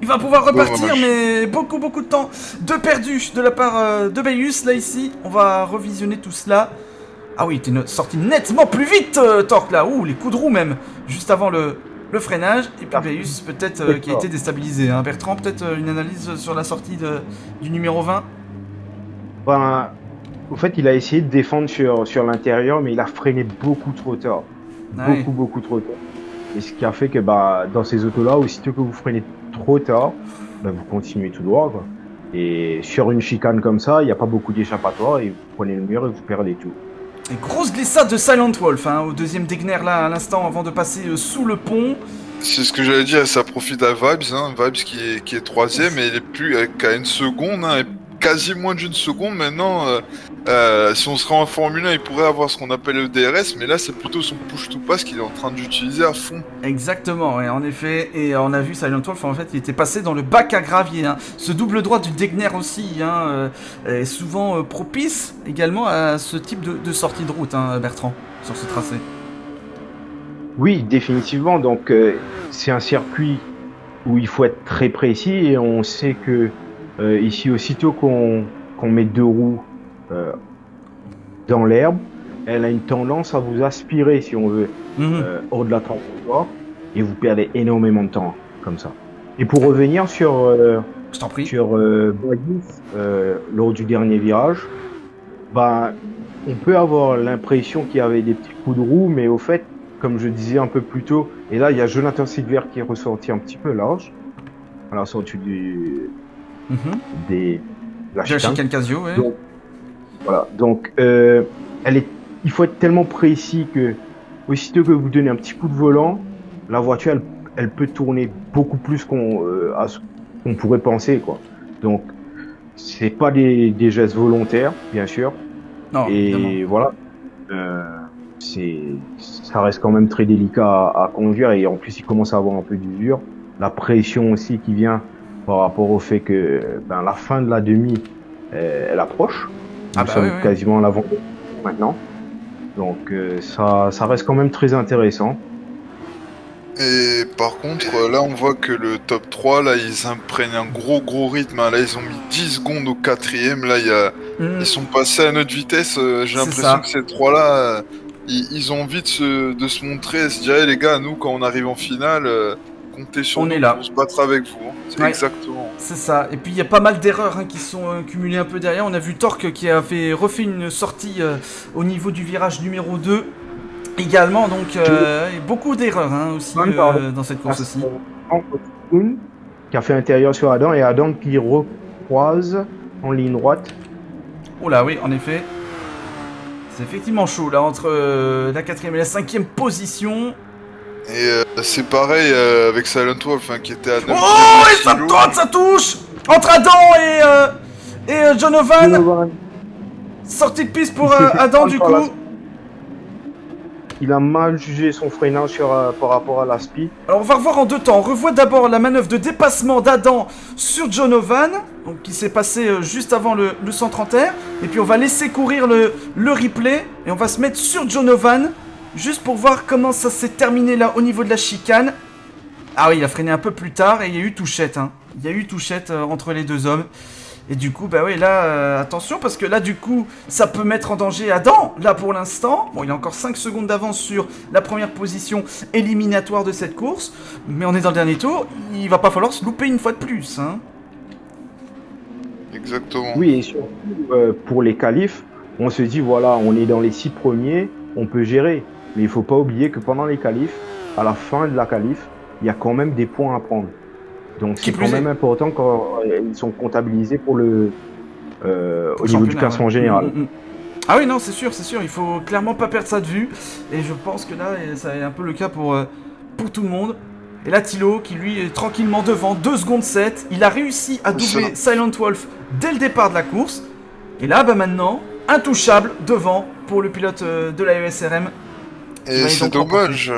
Il va pouvoir repartir, mais beaucoup de temps de perdu de la part de BUS là ici. On va revisionner tout cela. Ah oui, t'es sorti nettement plus vite, Torque, là. Ouh, les coups de roue, même. Juste avant le freinage. Et puis BUS, peut-être, qui a été déstabilisé. Bertrand, peut-être une analyse sur la sortie du numéro 20 ? Au fait, il a essayé de défendre sur l'intérieur, mais il a freiné beaucoup trop tard. Beaucoup trop tard. Et ce qui a fait que, dans ces autos-là, aussitôt que vous freinez trop tard, vous continuez tout droit, quoi. Et sur une chicane comme ça, il n'y a pas beaucoup d'échappatoire, et vous prenez le mur et vous perdez tout. Et grosse glissade de Silent Wolf au deuxième Degner là à l'instant avant de passer sous le pont. C'est ce que j'allais dire, ça profite à Vibes, Vibes qui est troisième et il est plus qu'à une seconde, et quasi moins d'une seconde maintenant. Si on serait en Formule 1, il pourrait avoir ce qu'on appelle le DRS, mais là c'est plutôt son push-to-pass qu'il est en train d'utiliser à fond. Exactement, ouais, en effet, et on a vu Silent Wolf, en fait, il était passé dans le bac à gravier. Ce double droit du Degner aussi est souvent propice également à ce type de sortie de route, Bertrand, sur ce tracé. Oui, définitivement. Donc c'est un circuit où il faut être très précis et on sait que ici, aussitôt qu'on met deux roues dans l'herbe, elle a une tendance à vous aspirer, si on veut, hors de la trajectoire. et vous perdez énormément de temps comme ça. Et pour revenir Je t'en prie. sur Baggins, lors du dernier virage, bah, on peut avoir l'impression qu'il y avait des petits coups de roue, mais au fait, comme je disais un peu plus tôt, et là il y a Jonathan Silver qui est ressorti un petit peu large à la sortie Mhm. de la De la chicane. chicane Casio, ouais. Donc, voilà. Donc, il faut être tellement précis que, aussitôt que vous donnez un petit coup de volant, la voiture, elle peut tourner beaucoup plus à ce qu'on pourrait penser, quoi. Donc, c'est pas des gestes volontaires, bien sûr. Non, évidemment. Et voilà. Ça reste quand même très délicat à conduire. Et en plus, il commence à avoir un peu d'usure. La pression aussi qui vient par rapport au fait que la fin de la demi, elle approche. Ah Nous bah sommes oui, oui. quasiment à l'avant maintenant. Donc ça reste quand même très intéressant. Et par contre, là, on voit que le top 3, là, ils imprègnent un gros rythme. Hein. Là, ils ont mis 10 secondes au quatrième. Là, ils sont passés à notre vitesse. J'ai C'est l'impression ça. que ces trois-là, ils ont envie de se montrer, se dire, hey, les gars, nous, quand on arrive en finale, comptez sur On nous est là. pour se battre avec vous. Hein. C'est Ouais. exactement. C'est ça. Et puis il y a pas mal d'erreurs qui sont cumulées un peu derrière. On a vu Torque qui avait refait une sortie au niveau du virage numéro 2 également. Donc et beaucoup d'erreurs aussi dans cette course aussi. Qui a fait intérieur sur Adam et Adam qui recroise en ligne droite. Oh là oui, en effet. C'est effectivement chaud là entre la 4ème et la 5ème position. Et c'est pareil avec Silent Wolf hein, qui était à 9 Oh et ça tente, ça touche entre Adam et John Ovan. Sortie de piste pour Adam du coup. Il a mal jugé son freinage par rapport à la speed. Alors on va revoir en deux temps. On revoit d'abord la manœuvre de dépassement d'Adam sur John Ovan, donc qui s'est passé juste avant le 130 R. Et puis on va laisser courir le replay et on va se mettre sur John Ovan juste pour voir comment ça s'est terminé là au niveau de la chicane. Ah oui, il a freiné un peu plus tard et il y a eu touchette. Il y a eu touchette entre les deux hommes. Et du coup, bah oui, là, attention, parce que là, du coup, ça peut mettre en danger Adam, là, pour l'instant. Bon, il a encore 5 secondes d'avance sur la première position éliminatoire de cette course. Mais on est dans le dernier tour, il va pas falloir se louper une fois de plus, hein. Exactement. Oui, et surtout, pour les qualifs, on se dit, voilà, on est dans les 6 premiers, on peut gérer. Mais il faut pas oublier que pendant les qualifs, à la fin de la qualif, il y a quand même des points à prendre. Donc c'est quand même important quand ils sont comptabilisés pour au niveau du classement général. Ah oui, non, c'est sûr, il faut clairement pas perdre ça de vue. Et je pense que là, ça est un peu le cas pour tout le monde. Et là, Thilo, qui lui est tranquillement devant, 2 secondes 7. Il a réussi à doubler Silent Wolf dès le départ de la course. Et là, bah maintenant, intouchable devant pour le pilote de la ESRM. Et c'est dommage.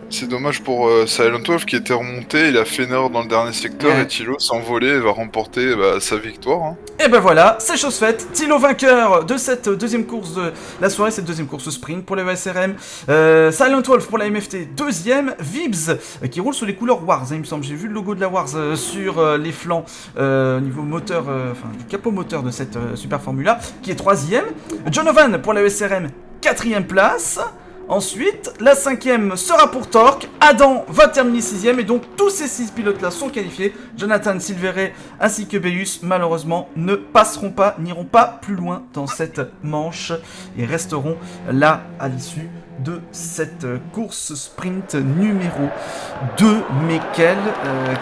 C'est dommage pour Silent Wolf qui était remonté, il a fait une erreur dans le dernier secteur et Thilo s'envolait et va remporter sa victoire. Hein. Et ben voilà, c'est chose faite. Thilo vainqueur de cette deuxième course de la soirée, cette deuxième course sprint pour les ESRM. Silent Wolf pour la MFT, deuxième. Vibs qui roule sous les couleurs Wars, il me semble. J'ai vu le logo de la Wars sur les flancs au niveau moteur, du capot moteur de cette Super Formula, qui est troisième. Jonovan pour la ESRM, quatrième place. Ensuite, la 5ème sera pour Torque. Adam va terminer 6ème et donc tous ces 6 pilotes-là sont qualifiés. Jonathan Silveret ainsi que Beus, malheureusement, ne passeront pas, n'iront pas plus loin dans cette manche et resteront là à l'issue de cette course sprint numéro 2. Mais quelle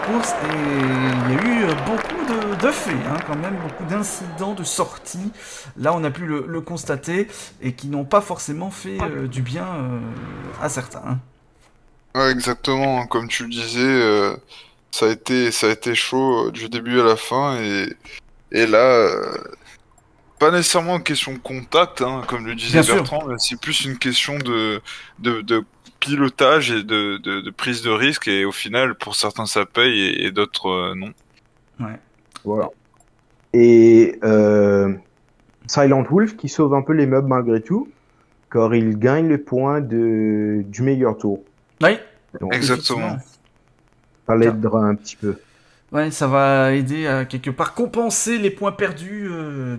course! Et il y a eu beaucoup de faits, quand même, beaucoup d'incidents, de sorties. Là, on a pu le constater et qui n'ont pas forcément fait du bien à certains. Ouais, exactement. Comme tu le disais, ça a été chaud du début à la fin et là. Pas nécessairement une question de contact, comme le disait Bertrand, mais c'est plus une question de pilotage et de prise de risque, et au final, pour certains ça paye et d'autres non. Ouais. Voilà. Et Silent Wolf qui sauve un peu les meubles malgré tout, car il gagne le point du meilleur tour. Oui, donc, exactement. Ça l'aidera un petit peu. Ouais, ça va aider à quelque part compenser les points perdus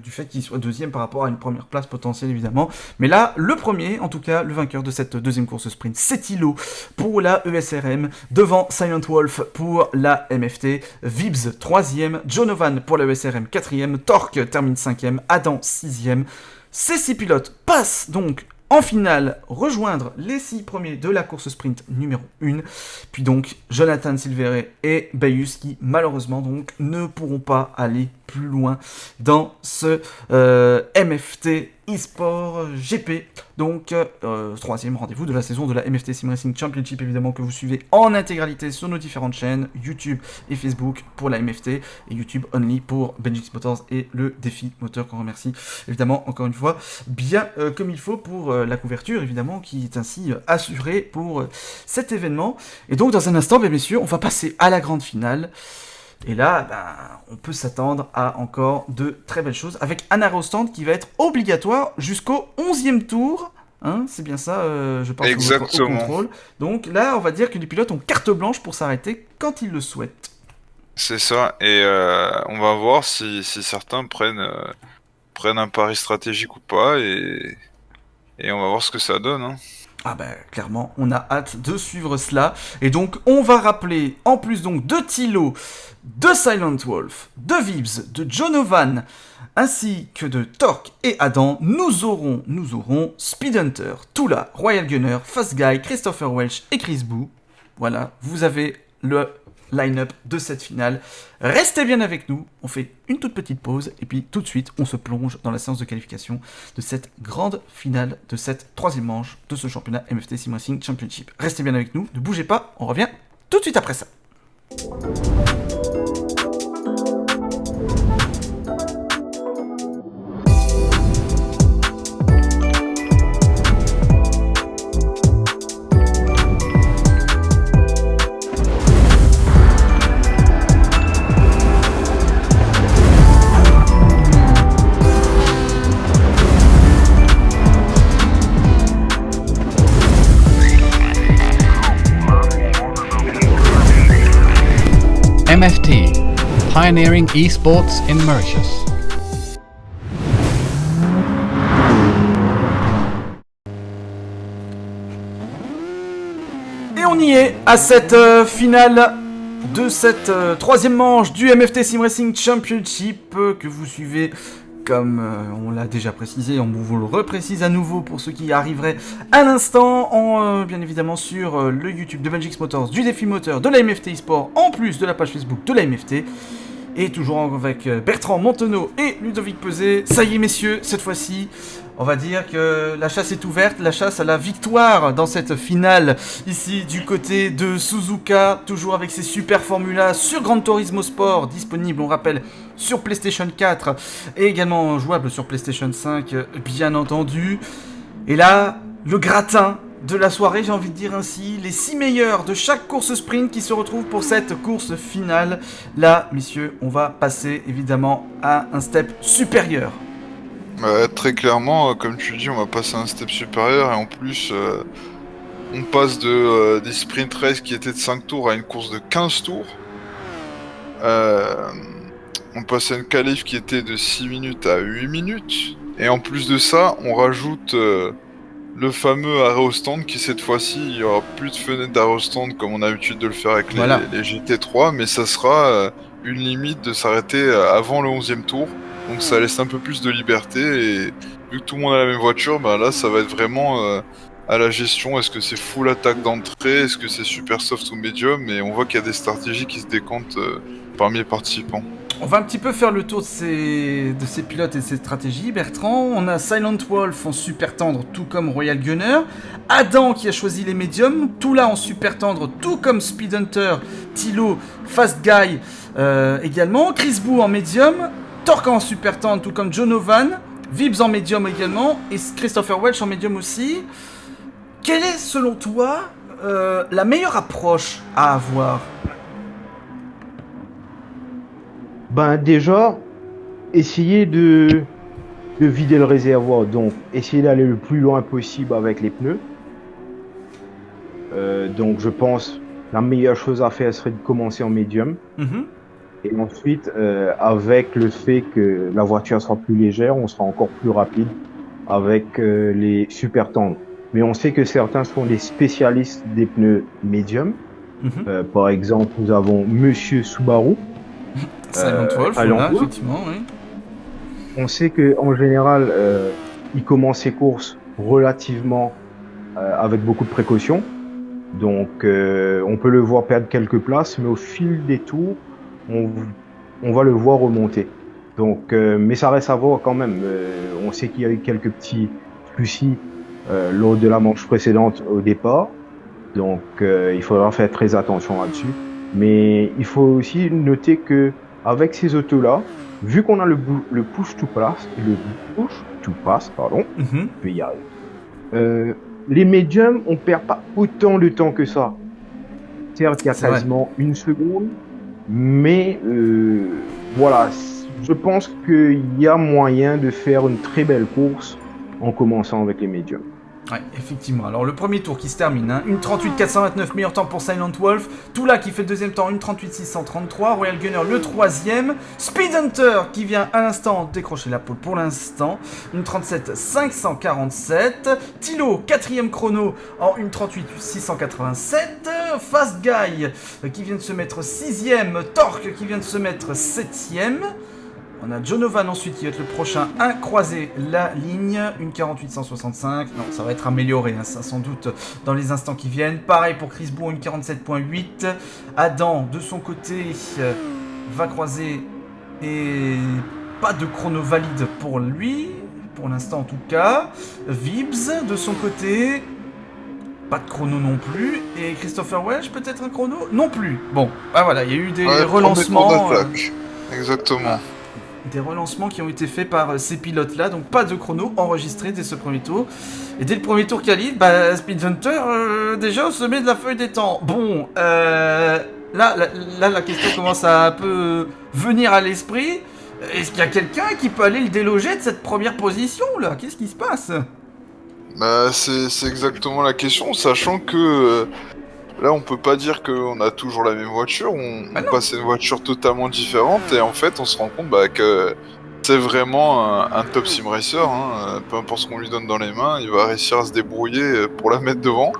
du fait qu'il soit deuxième par rapport à une première place potentielle évidemment. Mais là, le premier, en tout cas, le vainqueur de cette deuxième course sprint, c'est Thilo pour la ESRM, devant Silent Wolf pour la MFT, Vibs troisième, Jonovan pour la ESRM quatrième, Torque termine cinquième, Adam sixième. Ces 6 pilotes passent donc en finale rejoindre les 6 premiers de la course sprint numéro 1. Puis donc Jonathan Silveret et Bayus qui malheureusement donc ne pourront pas aller plus loin dans ce MFT eSport GP. Donc troisième rendez-vous de la saison de la MFT Sim Racing Championship évidemment que vous suivez en intégralité sur nos différentes chaînes YouTube et Facebook pour la MFT et YouTube Only pour Benjix Motors et le défi moteur qu'on remercie évidemment encore une fois bien comme il faut pour la couverture évidemment qui est ainsi assurée pour cet événement. Et donc dans un instant messieurs on va passer à la grande finale. Et là, on peut s'attendre à encore de très belles choses, avec un arrêt au stand qui va être obligatoire jusqu'au 11e tour. Hein, c'est bien ça, je pense, au contrôle. Donc là, on va dire que les pilotes ont carte blanche pour s'arrêter quand ils le souhaitent. C'est ça, et on va voir si certains prennent un pari stratégique ou pas, et on va voir ce que ça donne. Hein. Ah clairement, on a hâte de suivre cela. Et donc, on va rappeler, en plus donc de Thilo, de Silent Wolf, de Vibs, de Jonovan, ainsi que de Torque et Adam, nous aurons Speed Hunter, Tula, Royal Gunner, Fast Guy, Christopher Welch et Chris Boo. Voilà, vous avez le line-up de cette finale. Restez bien avec nous, on fait une toute petite pause et puis tout de suite on se plonge dans la séance de qualification de cette grande finale de cette troisième manche de ce championnat MFT Sim Racing Championship. Restez bien avec nous, ne bougez pas, on revient tout de suite après ça. MFT, pioneering esports in Mauritius. Et on y est à cette finale de cette troisième manche du MFT Sim Racing Championship que vous suivez comme on l'a déjà précisé, on vous le reprécise à nouveau pour ceux qui arriveraient à l'instant, bien évidemment sur le YouTube de Benjix Motors, du défi moteur, de la MFT eSport, en plus de la page Facebook de la MFT. Et toujours avec Bertrand Montenot et Ludovic Peset. Ça y est messieurs, cette fois-ci, on va dire que la chasse est ouverte, la chasse à la victoire dans cette finale, ici du côté de Suzuka, toujours avec ses super formulas sur Gran Turismo Sport, disponible, on rappelle, sur PlayStation 4 et également jouable sur PlayStation 5, bien entendu. Et là, le gratin de la soirée, j'ai envie de dire ainsi, les 6 meilleurs de chaque course sprint qui se retrouvent pour cette course finale. Là, messieurs, on va passer évidemment à un step supérieur. Très clairement, comme tu dis, on va passer à un step supérieur et en plus, on passe des sprint race qui étaient de 5 tours à une course de 15 tours. On passe à une qualif qui était de 6 minutes à 8 minutes. Et en plus de ça, on rajoute le fameux arrêt au stand qui cette fois-ci, il n'y aura plus de fenêtre d'arrêt au stand comme on a l'habitude de le faire avec les GT3, mais ça sera une limite de s'arrêter avant le 11e tour. Donc ça laisse un peu plus de liberté et vu que tout le monde a la même voiture, là ça va être vraiment à la gestion. Est-ce que c'est full attaque d'entrée, est-ce que c'est super soft ou medium, et on voit qu'il y a des stratégies qui se décantent parmi les participants. On va un petit peu faire le tour de ces pilotes et de ces stratégies. Bertrand, on a Silent Wolf en super tendre, tout comme Royal Gunner. Adam qui a choisi les médiums. Tula en super tendre, tout comme Speed Hunter, Thilo, Fast Guy également. Chris Boo en médium. Torque en super tendre, tout comme Jonovan. Vibs en médium également. Et Christopher Welch en médium aussi. Quelle est, selon toi, la meilleure approche à avoir ? Déjà, essayer de vider le réservoir, donc essayer d'aller le plus loin possible avec les pneus. Donc je pense la meilleure chose à faire serait de commencer en médium. Et ensuite, avec le fait que la voiture sera plus légère, on sera encore plus rapide avec les super tendres. Mais on sait que certains sont des spécialistes des pneus médiums. Mhm. Par exemple, nous avons Monsieur Subaru. Silent Wolf, Silent voilà, Wolf. effectivement, oui. On sait que en général, il commence ses courses relativement avec beaucoup de précautions. Donc, on peut le voir perdre quelques places, mais au fil des tours, on, on va le voir remonter. Donc, mais ça reste à voir quand même. On sait qu'il y a eu quelques petits soucis lors de la manche précédente au départ. Donc, il faudra faire très attention là-dessus. Mais il faut aussi noter que avec ces autos-là, vu qu'on a le push to pass, pardon, Mhm. je vais y arriver. Les médiums, on perd pas autant de temps que ça. Certes, il y a C'est vrai. quasiment une seconde, mais voilà, je pense qu'il y a moyen de faire une très belle course en commençant avec les médiums. Ouais, effectivement. Alors le premier tour qui se termine, hein, une 38-429, meilleur temps pour Silent Wolf. Tula qui fait le deuxième temps, une 38-633. Royal Gunner le troisième. Speed Hunter qui vient à l'instant décrocher la pole pour l'instant, une 37-547. Tilo, quatrième chrono en une 38-687. Fast Guy qui vient de se mettre sixième. Torque qui vient de se mettre septième. On a Jonovan ensuite qui va être le prochain à croiser la ligne, une 48-165, non ça va être amélioré, hein, ça sans doute dans les instants qui viennent. Pareil pour Chris Bou, une 47.8, Adam de son côté va croiser et pas de chrono valide pour lui, pour l'instant en tout cas. Vibs de son côté, pas de chrono non plus, et Christopher Welch peut-être un chrono non plus. Bon, bah voilà, il y a eu des Ouais, relancements. premier tour d'attaque. Exactement. Des relancements qui ont été faits par ces pilotes-là, donc pas de chrono enregistré dès ce premier tour. Et dès le premier tour qualif, bah, Speed Hunter, déjà au sommet de la feuille des temps. Bon, là, la question commence à un peu venir à l'esprit. Est-ce qu'il y a quelqu'un qui peut aller le déloger de cette première position, là? Qu'est-ce qui se passe? Bah, c'est exactement la question, sachant que là, on peut pas dire qu'on a toujours la même voiture, on Bah non. passe à une voiture totalement différente, et en fait, on se rend compte que c'est vraiment un top sim racer, hein, peu importe ce qu'on lui donne dans les mains, il va réussir à se débrouiller pour la mettre devant.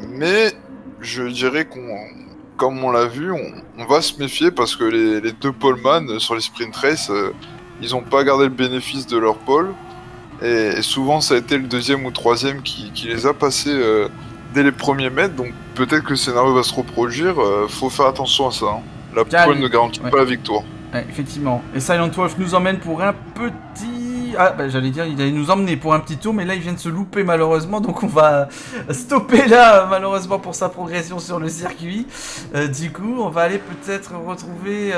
Mais je dirais comme on l'a vu, on va se méfier parce que les deux poleman sur les sprint race, ils ont pas gardé le bénéfice de leur pole, et souvent ça a été le deuxième ou troisième qui les a passés dès les premiers mètres, donc peut-être que le scénario va se reproduire, faut faire attention à ça. Hein. La Tiens, pole ne garantit ouais. pas la victoire. Ouais, effectivement. Et Silent Wolf nous emmène pour un petit... Ah, bah j'allais dire, il allait nous emmener pour un petit tour, mais là il vient de se louper malheureusement, donc on va stopper là, malheureusement pour sa progression sur le circuit. Du coup, on va aller peut-être retrouver...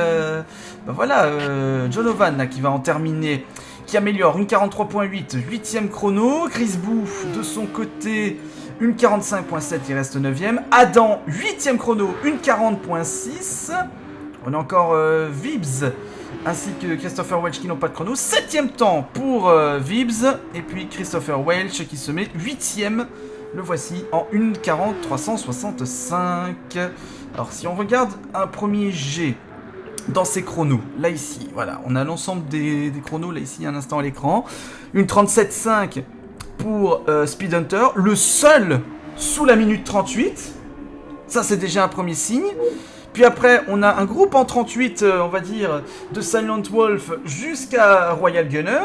bah voilà, Jonovan là, qui va en terminer, qui améliore une 43.8, 8ème chrono. Chris Bou, de son côté... Une 45.7, il reste 9ème. Adam, 8ème chrono, une 40.6. On a encore Vibs ainsi que Christopher Welch qui n'ont pas de chrono. 7ème temps pour Vibs. Et puis Christopher Welch qui se met 8ème. Le voici en 1.40.365. Alors si on regarde un premier G dans ces chronos, là ici, voilà, on a l'ensemble des chronos là ici un instant à l'écran. Une 37.5 pour Speed Hunter, le seul sous la minute 38. Ça c'est déjà un premier signe. Puis après, on a un groupe en 38, on va dire, de Silent Wolf jusqu'à Royal Gunner.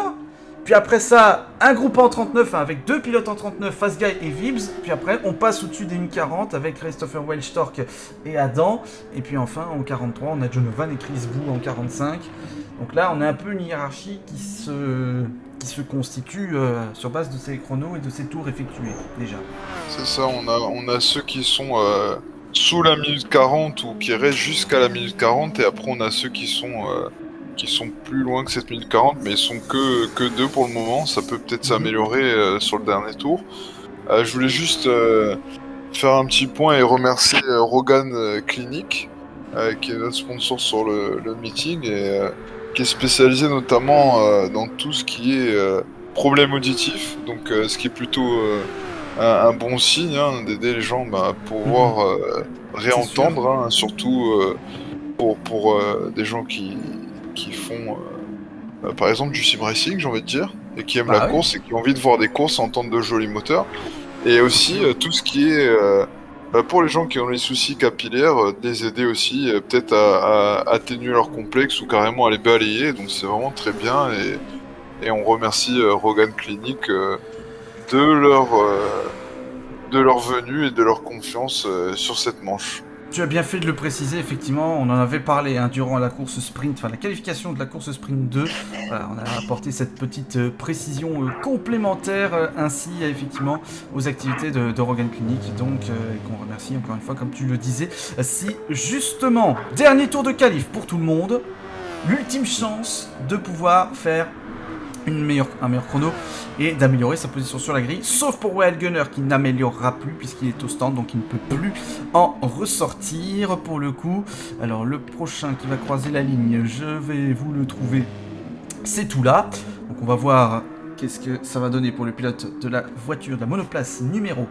Puis après ça, un groupe en 39, hein, avec deux pilotes en 39, Fast Guy et Vibs. Puis après, on passe au-dessus des 1.40 avec Christopher Welch, Torque et Adam. Et puis enfin, en 43, on a Jonovan et Chris Bou en 45. Donc là, on a un peu une hiérarchie qui se constitue sur base de ces chronos et de ces tours effectués, déjà. C'est ça, on a ceux qui sont sous la minute 40 ou qui restent jusqu'à la minute 40, et après on a ceux qui sont plus loin que cette minute 40, mais ils sont que deux pour le moment. Ça peut peut-être s'améliorer sur le dernier tour. Je voulais juste faire un petit point et remercier Rogan Clinic, qui est notre sponsor sur le meeting, et qui est spécialisé notamment dans tout ce qui est problème auditif, donc ce qui est plutôt un bon signe, hein, d'aider les gens à pouvoir réentendre, hein, surtout pour des gens qui font par exemple du sim racing, j'ai envie de dire, et qui aiment la oui. course et qui ont envie de voir des courses, entendre de jolis moteurs. Et aussi tout ce qui est pour les gens qui ont les soucis capillaires, de les aider aussi peut-être à atténuer leurs complexes ou carrément à les balayer. Donc c'est vraiment très bien et on remercie Rogan Clinic de leur venue et de leur confiance sur cette manche. Tu as bien fait de le préciser, effectivement, on en avait parlé durant la course sprint, enfin la qualification de la course sprint 2. Voilà, on a apporté cette petite précision complémentaire ainsi effectivement aux activités de Rogan Clinic, donc qu'on remercie encore une fois, comme tu le disais, si justement, dernier tour de qualif pour tout le monde, l'ultime chance de pouvoir faire un meilleur chrono et d'améliorer sa position sur la grille, sauf pour Wild Gunner qui n'améliorera plus puisqu'il est au stand, donc il ne peut plus en ressortir pour le coup. Alors le prochain qui va croiser la ligne, je vais vous le trouver, c'est tout là. Donc on va voir qu'est-ce que ça va donner pour le pilote de la voiture de la monoplace numéro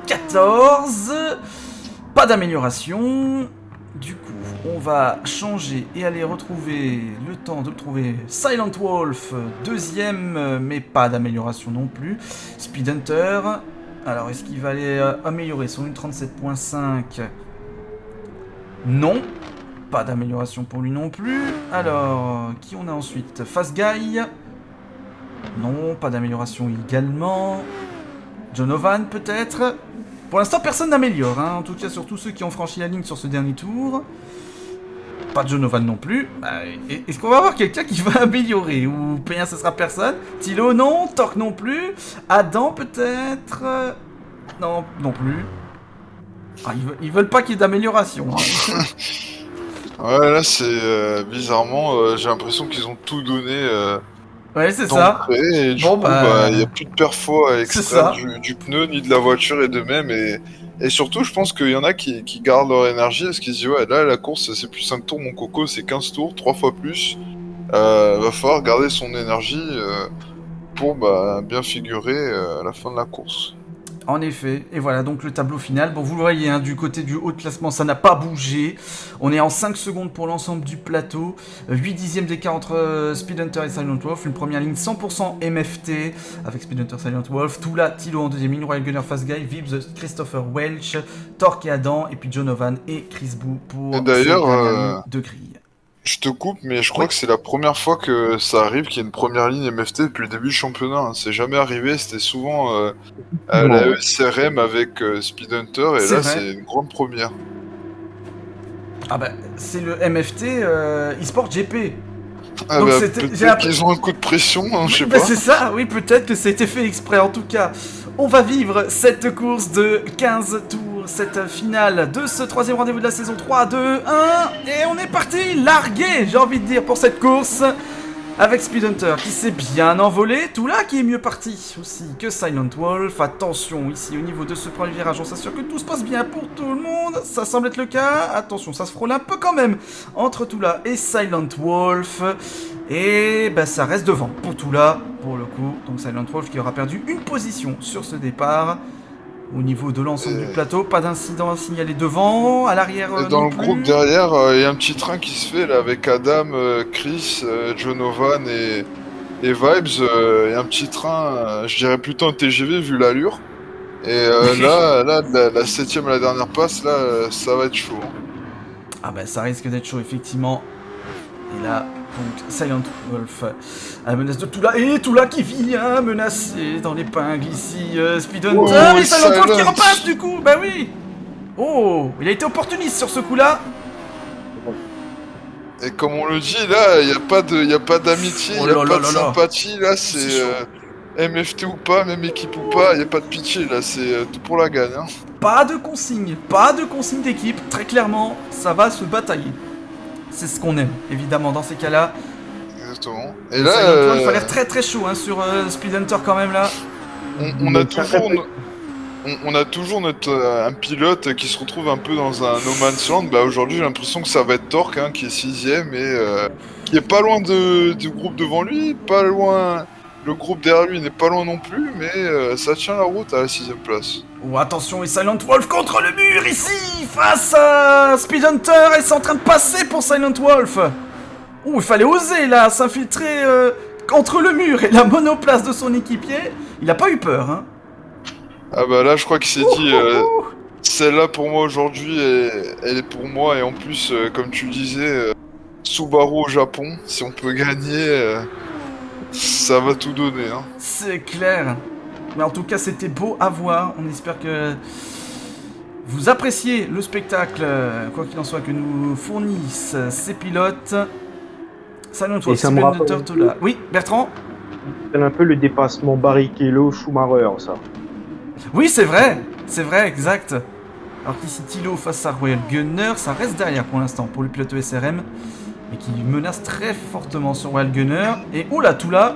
14. Pas d'amélioration. Du coup, on va changer et aller retrouver le temps de le trouver. Silent Wolf, deuxième, mais pas d'amélioration non plus. Speed Hunter. Alors, est-ce qu'il va aller améliorer son 1.37.5? Non. Pas d'amélioration pour lui non plus. Alors, qui on a ensuite? Fast Guy. Non, pas d'amélioration également. Jonovan peut-être. Pour l'instant, personne n'améliore, hein. En tout cas, surtout ceux qui ont franchi la ligne sur ce dernier tour. Pas de Jonovan non plus. Est-ce qu'on va avoir quelqu'un qui va améliorer? Ou P1, ce sera personne? Tilo, non. Torque non plus. Adam, peut-être. Non, non plus. Ils veulent pas qu'il y ait d'amélioration. Ouais, là, c'est bizarrement, j'ai l'impression qu'ils ont tout donné. Ouais, c'est ça. Et du coup, il n'y a plus de perfo à extraire du pneu, ni de la voiture et d'eux-mêmes. Et surtout, je pense qu'il y en a qui gardent leur énergie parce qu'ils se disent, ouais, là, la course, c'est plus 5 tours, mon coco, c'est 15 tours, 3 fois plus. Va falloir garder son énergie pour bien figurer à la fin de la course. En effet, et voilà donc le tableau final. Bon, vous le voyez, hein, du côté du haut de classement, ça n'a pas bougé. On est en 5 secondes pour l'ensemble du plateau. 8 dixièmes d'écart entre Speed Hunter et Silent Wolf. Une première ligne 100% MFT avec Speed Hunter, Silent Wolf. Tula, Tilo en deuxième ligne. Royal Gunner, Fast Guy, Vibs, Christopher Welch, Torque et Adam. Et puis Jonovan et Chris Boo pour d'ailleurs, de grille. Je te coupe, mais je crois que c'est la première fois que ça arrive qu'il y ait une première ligne MFT depuis le début du championnat. Hein. C'est jamais arrivé, c'était souvent la ESRM avec Speed Hunter, et là c'est une grande première. Ah bah, c'est le MFT eSport GP. Ah donc peut-être qu'ils ont un coup de pression, hein, je sais pas. C'est ça, oui, peut-être que ça a été fait exprès. En tout cas, on va vivre cette course de 15 tours, cette finale de ce troisième rendez-vous de la saison 3, 2, 1. Et on est parti, largué, j'ai envie de dire, pour cette course. Avec Speed Hunter qui s'est bien envolé, Tula qui est mieux parti aussi que Silent Wolf. Attention, ici au niveau de ce premier virage, on s'assure que tout se passe bien pour tout le monde. Ça semble être le cas. Attention, ça se frôle un peu quand même entre Tula et Silent Wolf. Et ça reste devant pour Tula, pour le coup. Donc Silent Wolf qui aura perdu une position sur ce départ. Au niveau de l'ensemble du plateau, pas d'incident à signaler devant, à l'arrière dans le groupe derrière, il y a un petit train qui se fait là avec Adam, Chris, Jonovan et Vibes. Il y a un petit train, je dirais plutôt un TGV vu l'allure. Et là, de la 7ème à la dernière passe, là, ça va être chaud. Ah bah ça risque d'être chaud effectivement. Et là, donc Silent Wolf à la menace de Tula. Et Tula qui vient menacer dans l'épingle ici. Speed Hunter et Silent Wolf qui repasse du coup. Bah oui. Oh, il a été opportuniste sur ce coup-là. Et comme on le dit, là, il n'y a pas d'amitié, il n'y a pas de sympathie. Là, c'est MFT ou pas, même équipe ou pas, il n'y a pas de pitié. Là, c'est tout pour la gagne. Hein. Pas de consigne d'équipe. Très clairement, ça va se batailler. C'est ce qu'on aime, évidemment, dans ces cas-là. Exactement. Et là, il fallait l'air très très chaud hein, sur Speed Hunter quand même là. On a toujours un pilote qui se retrouve un peu dans un no man's land. Bah aujourd'hui, j'ai l'impression que ça va être Torque qui est 6ème et qui est pas loin du groupe devant lui, pas loin Le groupe derrière lui n'est pas loin non plus, mais ça tient la route à la 6ème place. Oh, attention, et Silent Wolf contre le mur ici, face à Speed Hunter, et c'est en train de passer pour Silent Wolf. Oh, il fallait oser là, s'infiltrer entre le mur et la monoplace de son équipier. Il a pas eu peur, hein. Ah bah là, je crois qu'il s'est dit, celle-là pour moi aujourd'hui, elle est pour moi, et en plus, comme tu disais, Subaru au Japon, si on peut gagner, ça va tout donner, hein. C'est clair. Mais en tout cas, c'était beau à voir. On espère que vous appréciez le spectacle, quoi qu'il en soit, que nous fournissent ces pilotes. Silent Wolf, ça me Speed rappelle Hunter, tout là. Oui, Bertrand? C'est un peu le dépassement Barrichello-Schumacher, ça. Oui, c'est vrai, exact. Alors qu'ici, Thilo face à Royal Gunner, ça reste derrière pour l'instant, pour le pilote SRM, et qui menace très fortement sur Royal Gunner. Et oula, tout là.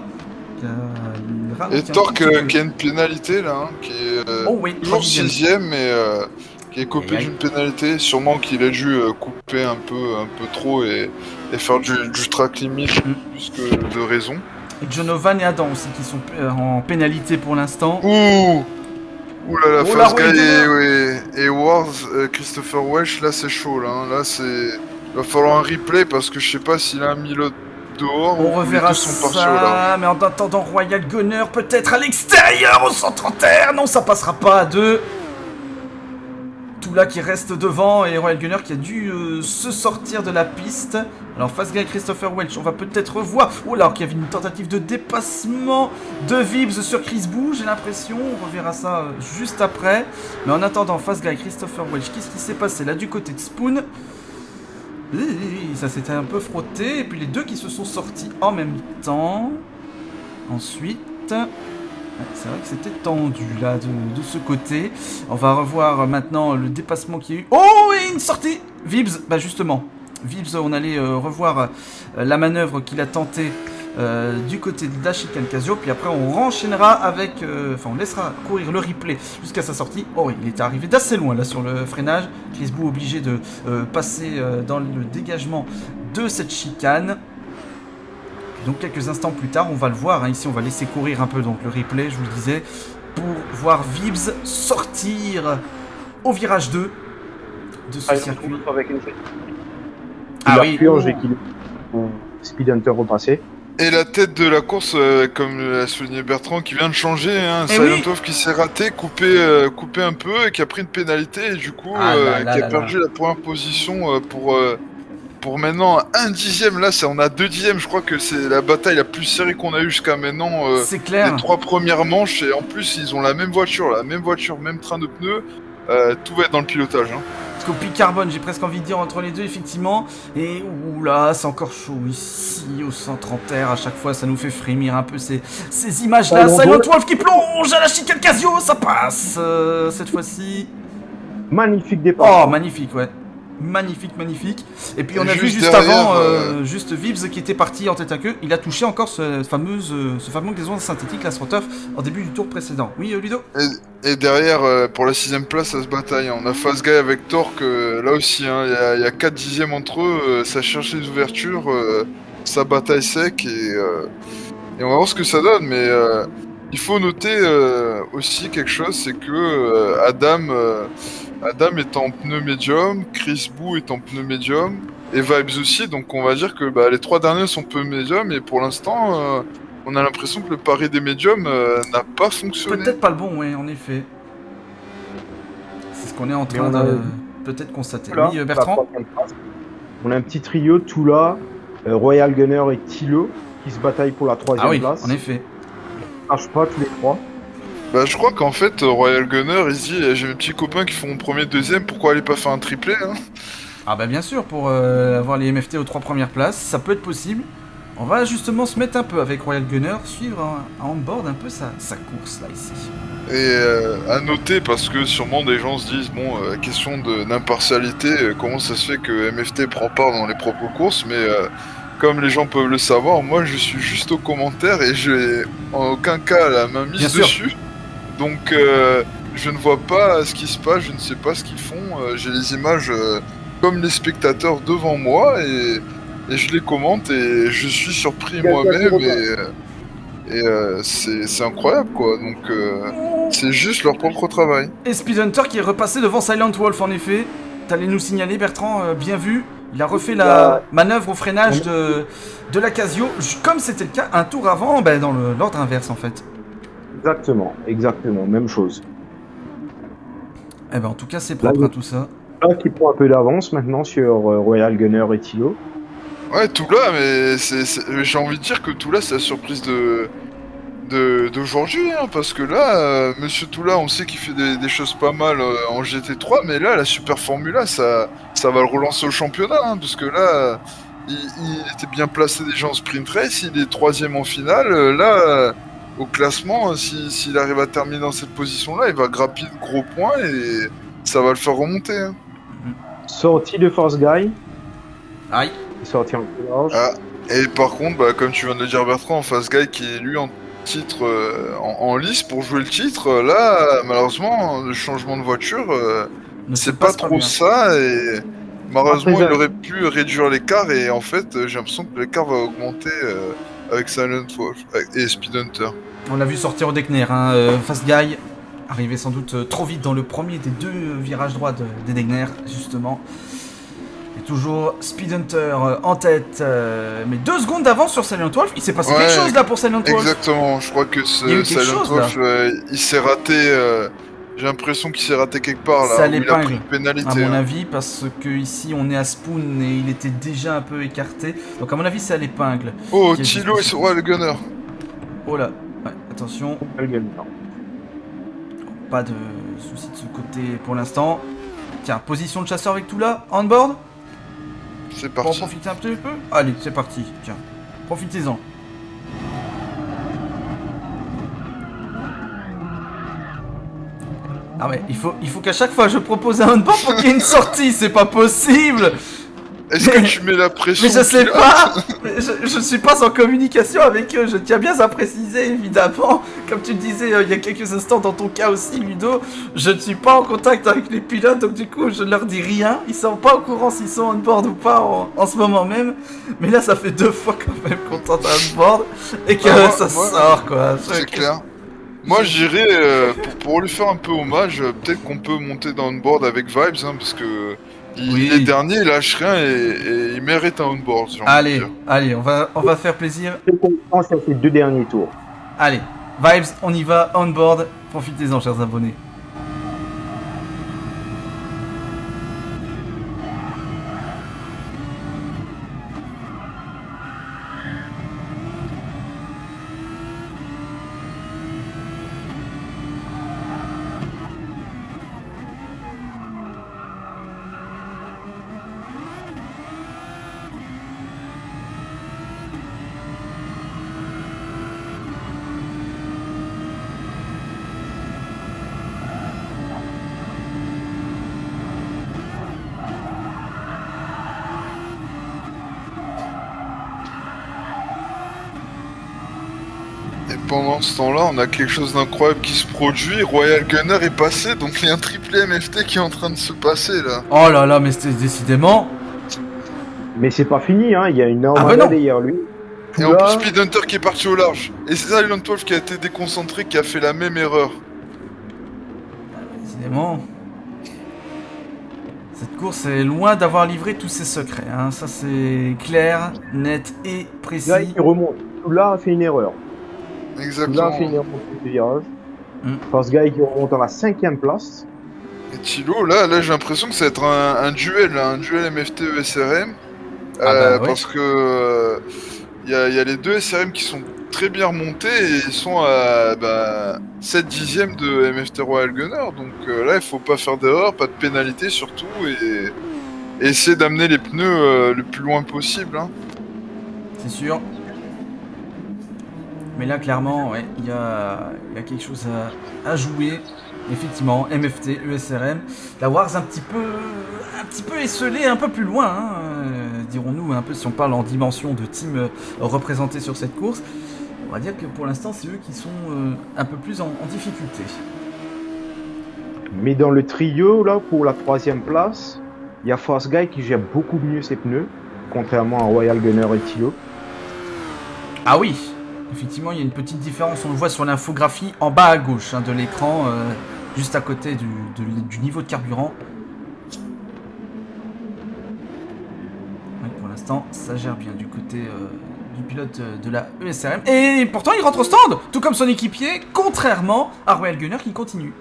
Et Torque qui a une pénalité là, hein, qui est oh, oui, toujours 6ème, mais qui est copé d'une pénalité. Sûrement qu'il a dû couper un peu trop et faire du track limit plus que de raison. Et Jonovan et Adam aussi qui sont en pénalité pour l'instant. Ouh là la Oh, Fast la Guy et Wars, Christopher Welch, là c'est chaud là. Là c'est. Il va falloir un replay parce que je sais pas s'il a mis l'autre dehors. On reverra ça, mais en attendant Royal Gunner peut-être à l'extérieur au 130R. Non, ça passera pas à 2. Tout là qui reste devant et Royal Gunner qui a dû se sortir de la piste. Alors Fast Guy Christopher Welch, on va peut-être revoir. Oh là, qu'il y avait une tentative de dépassement de Vibs sur Chris Bou, j'ai l'impression. On reverra ça juste après. Mais en attendant, Fast Guy Christopher Welch, qu'est-ce qui s'est passé là du côté de Spoon? Ça s'était un peu frotté. Et puis les deux qui se sont sortis en même temps. Ensuite... c'est vrai que c'était tendu là de ce côté. On va revoir maintenant le dépassement qu'il y a eu. Oh, et une sortie Vibs, bah justement. Vibs, on allait revoir la manœuvre qu'il a tentée du côté de la chicane Casio. Puis après, on renchaînera avec... Enfin, on laissera courir le replay jusqu'à sa sortie. Oh, il était arrivé d'assez loin là sur le freinage. Chris Bou obligé de passer dans le dégagement de cette chicane. Donc quelques instants plus tard, on va le voir, hein, ici on va laisser courir un peu donc le replay, je vous le disais, pour voir Vibs sortir au virage 2 de ce circuit. Avec une ah oui, purge et qu'il Speed Hunter repassé. Et la tête de la course, comme l'a souligné Bertrand, qui vient de changer, hein, Silent Wolf qui s'est raté, coupé un peu et qui a pris une pénalité et du coup qui a perdu la première position pour maintenant 1/10, là on a 2/10, je crois que c'est la bataille la plus serrée qu'on a eue jusqu'à maintenant. C'est clair. Les 3 premières manches, et en plus ils ont la même voiture, même train de pneus, tout va être dans le pilotage. Hein. Copie carbone, j'ai presque envie de dire entre les deux effectivement. Et oula, c'est encore chaud ici au 130R, à chaque fois ça nous fait frémir un peu ces images là. Silent Wolf qui plonge à la chicane Casio, ça passe cette fois-ci. Magnifique départ. Oh, magnifique, ouais. Magnifique. Et puis on a vu juste derrière, avant, juste Vibs qui était parti en tête à queue. Il a touché encore ce fameux gazon synthétique, la Turf, en début du tour précédent. Oui, Ludo. Et derrière, pour la 6ème place, ça se bataille. On a Fast Guy avec Torque, là aussi, hein, il y a 4/10 entre eux. Ça cherche les ouvertures, ça bataille sec et on va voir ce que ça donne. Mais il faut noter aussi quelque chose, c'est que Adam est en pneu médium, Chris Bou est en pneu médium, et Vibes aussi, donc on va dire que les 3 derniers sont pneu médium, et pour l'instant, on a l'impression que le pari des médiums n'a pas fonctionné. Peut-être pas le bon, oui, en effet. C'est ce qu'on est en train de peut-être constater. Là, oui, Bertrand. On a un petit trio, Tula, Royal Gunner et Thilo, qui se bataillent pour la 3ème place. En effet. Ça marche pas tous les 3. Je crois qu'en fait, Royal Gunner, il se dit, j'ai mes petits copains qui font premier, deuxième, pourquoi aller pas faire un triplé, hein? Ah bah bien sûr, pour avoir les MFT aux 3 premières places, ça peut être possible. On va justement se mettre un peu avec Royal Gunner, suivre en board un peu sa course là ici. Et à noter, parce que sûrement des gens se disent, question d'impartialité, comment ça se fait que MFT prend part dans les propres courses, mais comme les gens peuvent le savoir, moi je suis juste aux commentaires et j'ai en aucun cas la main mise dessus. Donc je ne vois pas ce qui se passe, je ne sais pas ce qu'ils font, j'ai les images comme les spectateurs devant moi et je les commente et je suis surpris moi-même Et c'est incroyable, quoi. Donc, c'est juste leur propre travail. Et Speed Hunter qui est repassé devant Silent Wolf, en effet. T'allais nous signaler, Bertrand, bien vu. Il a refait la manœuvre au freinage de la Casio, comme c'était le cas un tour avant, dans l'ordre inverse, en fait. Exactement, même chose. Eh ben, en tout cas, c'est propre, tout ça. Là, qui prend un peu d'avance maintenant sur Royal Gunner et Tilo. Ouais, Toula, mais j'ai envie de dire que Toula, c'est la surprise d'aujourd'hui, hein, parce que là, Monsieur Toula, on sait qu'il fait des choses pas mal en GT3, mais là, la Super Formula, ça va le relancer au championnat, hein, parce que là, il était bien placé déjà en sprint race, il est 3ème en finale, là, au classement, s'il arrive à terminer dans cette position-là, il va grappiller de gros points et ça va le faire remonter. Hein. Sorti de Force Guy. Aïe. Sorti en large. Ah, et par contre, comme tu viens de le dire, Bertrand, en face Guy qui est lui en titre en lice pour jouer le titre, là, malheureusement, le changement de voiture, c'est pas trop ça, et malheureusement, il aurait pu réduire l'écart, et en fait, j'ai l'impression que l'écart va augmenter avec Silent Wolf et Speed Hunter. On l'a vu sortir au Deckner, hein, Fast Guy, arrivé sans doute trop vite dans le premier des 2 virages droits des Deckner, justement. Et toujours Speed Hunter en tête, mais 2 secondes d'avance sur Silent Wolf. Il s'est passé quelque chose là pour Silent Wolf. Exactement, je crois que Silent Wolf, il s'est raté. J'ai l'impression qu'il s'est raté quelque part là. C'est à où il a l'épingle, pris une pénalité. à mon avis, parce que ici on est à Spoon et il était déjà un peu écarté. Donc à mon avis, c'est à l'épingle. Oh, Tilo et sur le gunner. Oh là, ouais, attention. Pas de soucis de ce côté pour l'instant. Tiens, position de chasseur avec tout là, on board. C'est Pour en parti. profiter un petit peu. Allez, c'est parti. Tiens, profitez-en. Ah mais il faut qu'à chaque fois je propose un on-board pour qu'il y ait une sortie, c'est pas possible. Est-ce que tu mets la pression? Mais je sais pas. Je suis pas en communication avec eux, je tiens bien à préciser évidemment. Comme tu le disais il y a quelques instants dans ton cas aussi Ludo, je ne suis pas en contact avec les pilotes, donc du coup je ne leur dis rien. Ils sont pas au courant s'ils sont on-board ou pas en ce moment même. Mais là ça fait 2 fois quand même qu'on tente un on-board et que ça sort quoi. C'est clair. Moi j'irais, pour lui faire un peu hommage, peut-être qu'on peut monter dans on-board avec Vibes, hein, parce que il est dernier, il lâche rien et il mérite un on-board. Allez, on va faire plaisir. Je pense sur ces 2 derniers tours. Allez, Vibes, on y va, on-board, profitez-en chers abonnés. Pendant ce temps-là, on a quelque chose d'incroyable qui se produit. Royal Gunner est passé, donc il y a un triplé MFT qui est en train de se passer là. Oh là là, mais c'était décidément. Mais c'est pas fini, hein. Il y a une armada derrière lui. Et en plus, Speed Hunter qui est parti au large. Et c'est Silent Wolf qui a été déconcentré, qui a fait la même erreur. Décidément. Cette course est loin d'avoir livré tous ses secrets, hein. Ça c'est clair, net et précis. Là, il remonte. Là, a fait une erreur. Exactement. Là, a fait une erreur pour le virage. Force Guy qui remonte à la 5ème place. Et Tilo, là j'ai l'impression que ça va être un duel, là, un duel MFT SRM. Parce que il y a les 2 SRM qui sont très bien remontés et ils sont à 7 dixièmes de MFT Royal Gunner. Donc là, il faut pas faire d'erreur, pas de pénalité surtout, et essayer d'amener les pneus le plus loin possible. Hein. C'est sûr. Mais là, clairement, ouais, il y a quelque chose à jouer. Effectivement, MFT, ESRM. La Wars un petit peu esselée, un peu plus loin, hein, dirons-nous, un peu si on parle en dimension de team représenté sur cette course. On va dire que pour l'instant, c'est eux qui sont un peu plus en difficulté. Mais dans le trio, là, pour la 3ème place, il y a Force Guy qui gère beaucoup mieux ses pneus, contrairement à Royal Gunner et Tilo. Ah oui, Effectivement, il y a une petite différence, on le voit sur l'infographie en bas à gauche de l'écran, juste à côté du niveau de carburant. Ouais, pour l'instant, ça gère bien du côté du pilote de la ESRM. Et pourtant, il rentre au stand, tout comme son équipier, contrairement à Royal Gunner qui continue.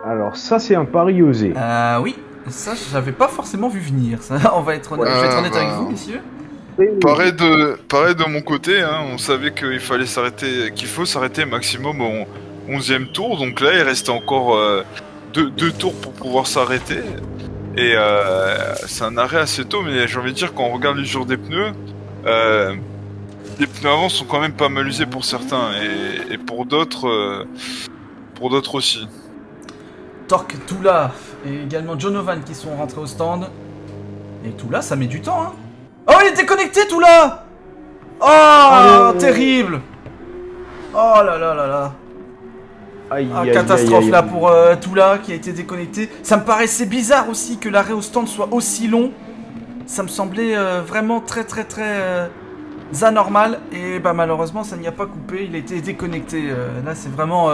Alors ça, c'est un pari osé. Oui, ça, je l'avais pas forcément vu venir. Ça, je vais être honnête avec vous, messieurs. Pareil de mon côté, hein, on savait qu'il fallait s'arrêter, qu'il faut s'arrêter maximum au 11e tour, donc là il restait encore deux tours pour pouvoir s'arrêter, et c'est un arrêt assez tôt, mais j'ai envie de dire quand on regarde l'usure des pneus, les pneus avant sont quand même pas mal usés pour certains, et pour d'autres aussi. Torque, Tula et également Jonovan qui sont rentrés au stand. Et Tula, ça met du temps, hein. Oh, il est déconnecté, Tula. Oh, terrible. Oh là là là là. Catastrophe là pour Tula qui a été déconnecté. Ça me paraissait bizarre aussi que l'arrêt au stand soit aussi long. Ça me semblait vraiment très anormal. Et bah malheureusement ça n'y a pas coupé, il a été déconnecté. Là c'est vraiment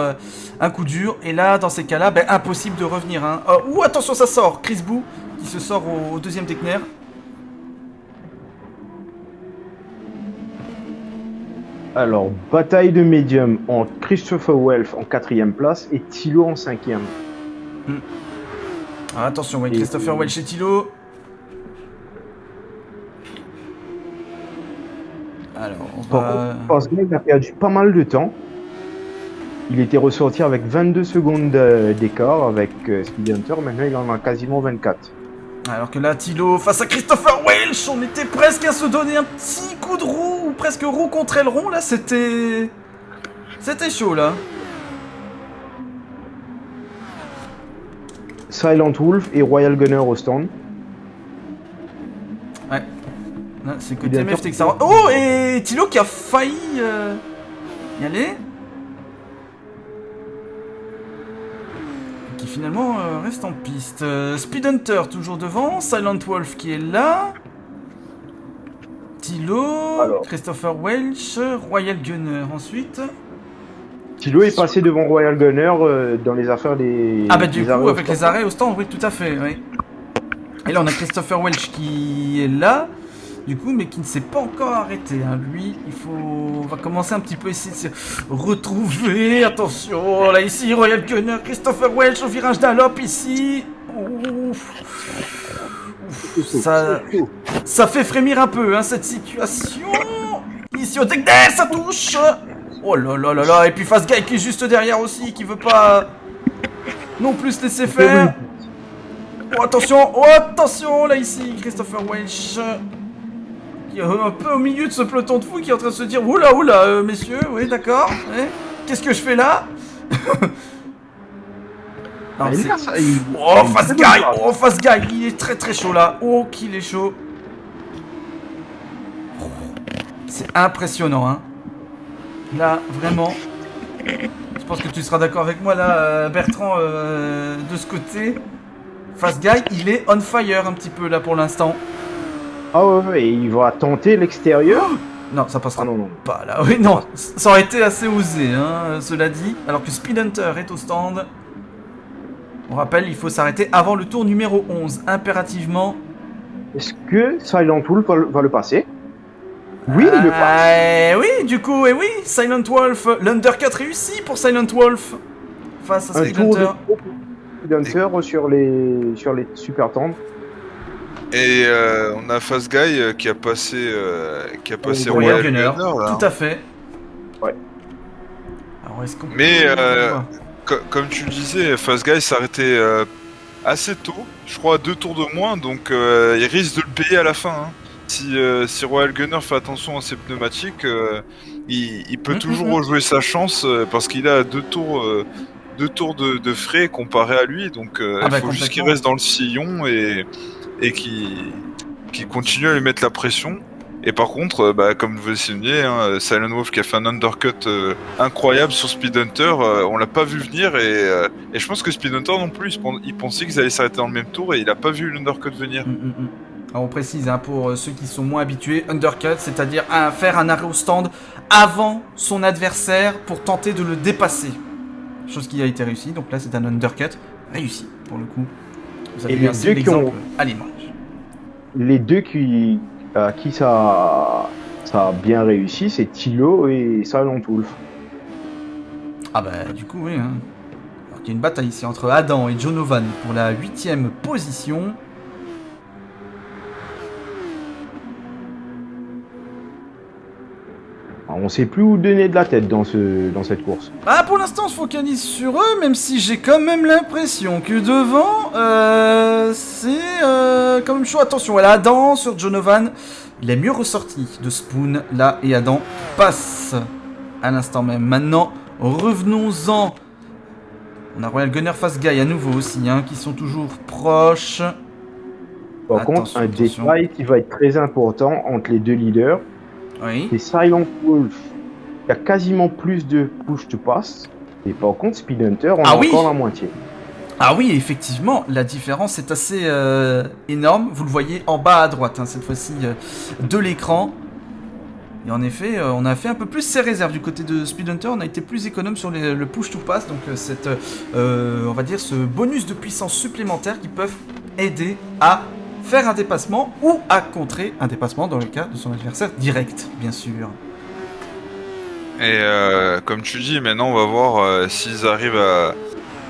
un coup dur. Et là dans ces cas-là, impossible de revenir. Hein. Ouh, attention, ça sort. Chris Bou qui se sort au deuxième Dekner. Alors, bataille de médium entre Christopher Welf en 4e place et Thilo en 5e. Attention, ouais, Christopher Welch et Thilo. Alors, on va... Fosgate a perdu pas mal de temps. Il était ressorti avec 22 secondes d'écart avec Speed Hunter. Maintenant, il en a quasiment 24. Alors que là, Thilo, face à Christopher Welch, on était presque à se donner un petit coup de roue, ou presque roue contre aileron, là, c'était chaud, là. Silent Wolf et Royal Gunner au stand. Ouais. Là, c'est côté MFT que ça rentre. Oh, et Thilo qui a failli y aller. Qui finalement reste en piste. Speed Hunter toujours devant, Silent Wolf qui est là. Thilo, alors, Christopher Welch, Royal Gunner ensuite. Thilo est passé devant Royal Gunner dans les affaires des... Ah bah du coup avec les arrêts au stand, oui tout à fait, oui. Et là on a Christopher Welch qui est là, du coup, mais qui ne s'est pas encore arrêté. Hein. Lui, on va commencer un petit peu essayer de se retrouver. Attention, là ici, Royal Gunner, Christopher Welch au virage d'Allop ici. Ça fait frémir un peu, hein, cette situation. Ici au deck d'air, ça touche. Oh là là là là, et puis Fastguy qui est juste derrière aussi, qui veut pas non plus se laisser faire. Oh attention, là ici, Christopher Welch. Qui est un peu au milieu de ce peloton de fou qui est en train de se dire oula, messieurs, oui d'accord, ouais. Qu'est-ce que je fais là? Non, Fastguy, il est très chaud là. Oh, qu'il est chaud. C'est impressionnant, hein. Là, vraiment. Je pense que tu seras d'accord avec moi là, Bertrand, de ce côté. Fastguy, il est on fire un petit peu là pour l'instant. Ah ouais, il va tenter l'extérieur. Non, ça passera pas là. Oui, non, ça aurait été assez osé, hein, cela dit. Alors que Speed Hunter est au stand. On rappelle, il faut s'arrêter avant le tour numéro 11, impérativement. Est-ce que Silent Wolf va le passer? Oui, il le passe. Oui, du coup, oui, Silent Wolf. L'undercut réussi pour Silent Wolf. Face à Speed Hunter. Speed Hunter sur les super tendres. Et on a Fastguy qui a passé Royal Gunner. Tout à fait. Ouais. Alors, est-ce qu'on comme tu le disais, Fastguy s'arrêtait assez tôt, je crois 2 tours de moins, donc il risque de le payer à la fin. Hein. Si Royal Gunner fait attention à ses pneumatiques, il peut toujours rejouer sa chance parce qu'il a 2 tours de frais comparé à lui, donc il faut juste qu'il reste dans le sillon et qu'il continue à lui mettre la pression. Et par contre, comme vous le signez, hein, Silent Wolf qui a fait un undercut incroyable sur Speed Hunter, on l'a pas vu venir et je pense que Speed Hunter non plus, il pensait qu'ils allaient s'arrêter dans le même tour et il a pas vu l'undercut venir. Alors on précise, hein, pour ceux qui sont moins habitués, undercut, c'est-à-dire faire un arrêt au stand avant son adversaire pour tenter de le dépasser. Chose qui a été réussie, donc là c'est un undercut réussi pour le coup. Vous avez Et vu les ainsi deux qui l'exemple ont- à l'image. Les deux à qui ça a bien réussi, c'est Tilo et Silent Wolf. Ah bah du coup oui. Hein. Alors qu'il y a une bataille ici entre Adam et Jonovan pour la 8ème position. Alors, on sait plus où donner de la tête dans cette course. Ah pour l'instant on se focalise sur eux, même si j'ai quand même l'impression que devant c'est quand même chaud. Attention, voilà Adam sur Jonovan. Il est mieux ressorti de Spoon là et Adam passe à l'instant même. Maintenant revenons-en. On a Royal Gunner Fast Guy à nouveau aussi, hein, qui sont toujours proches. Par Attention, contre, un attention. détail qui va être très important entre les deux leaders, Oui. c'est Silent Wolf qui a quasiment plus de push to pass. Et par contre, Speed Hunter, on Ah a oui encore la moitié. Ah oui, effectivement, la différence est assez énorme. Vous le voyez en bas à droite, hein, cette fois-ci de l'écran. Et en effet, on a fait un peu plus ses réserves du côté de Speed Hunter. On a été plus économe sur le push to pass. Donc on va dire ce bonus de puissance supplémentaire qui peuvent aider à faire un dépassement ou à contrer un dépassement dans le cas de son adversaire direct, bien sûr. Et comme tu dis, maintenant on va voir s'ils arrivent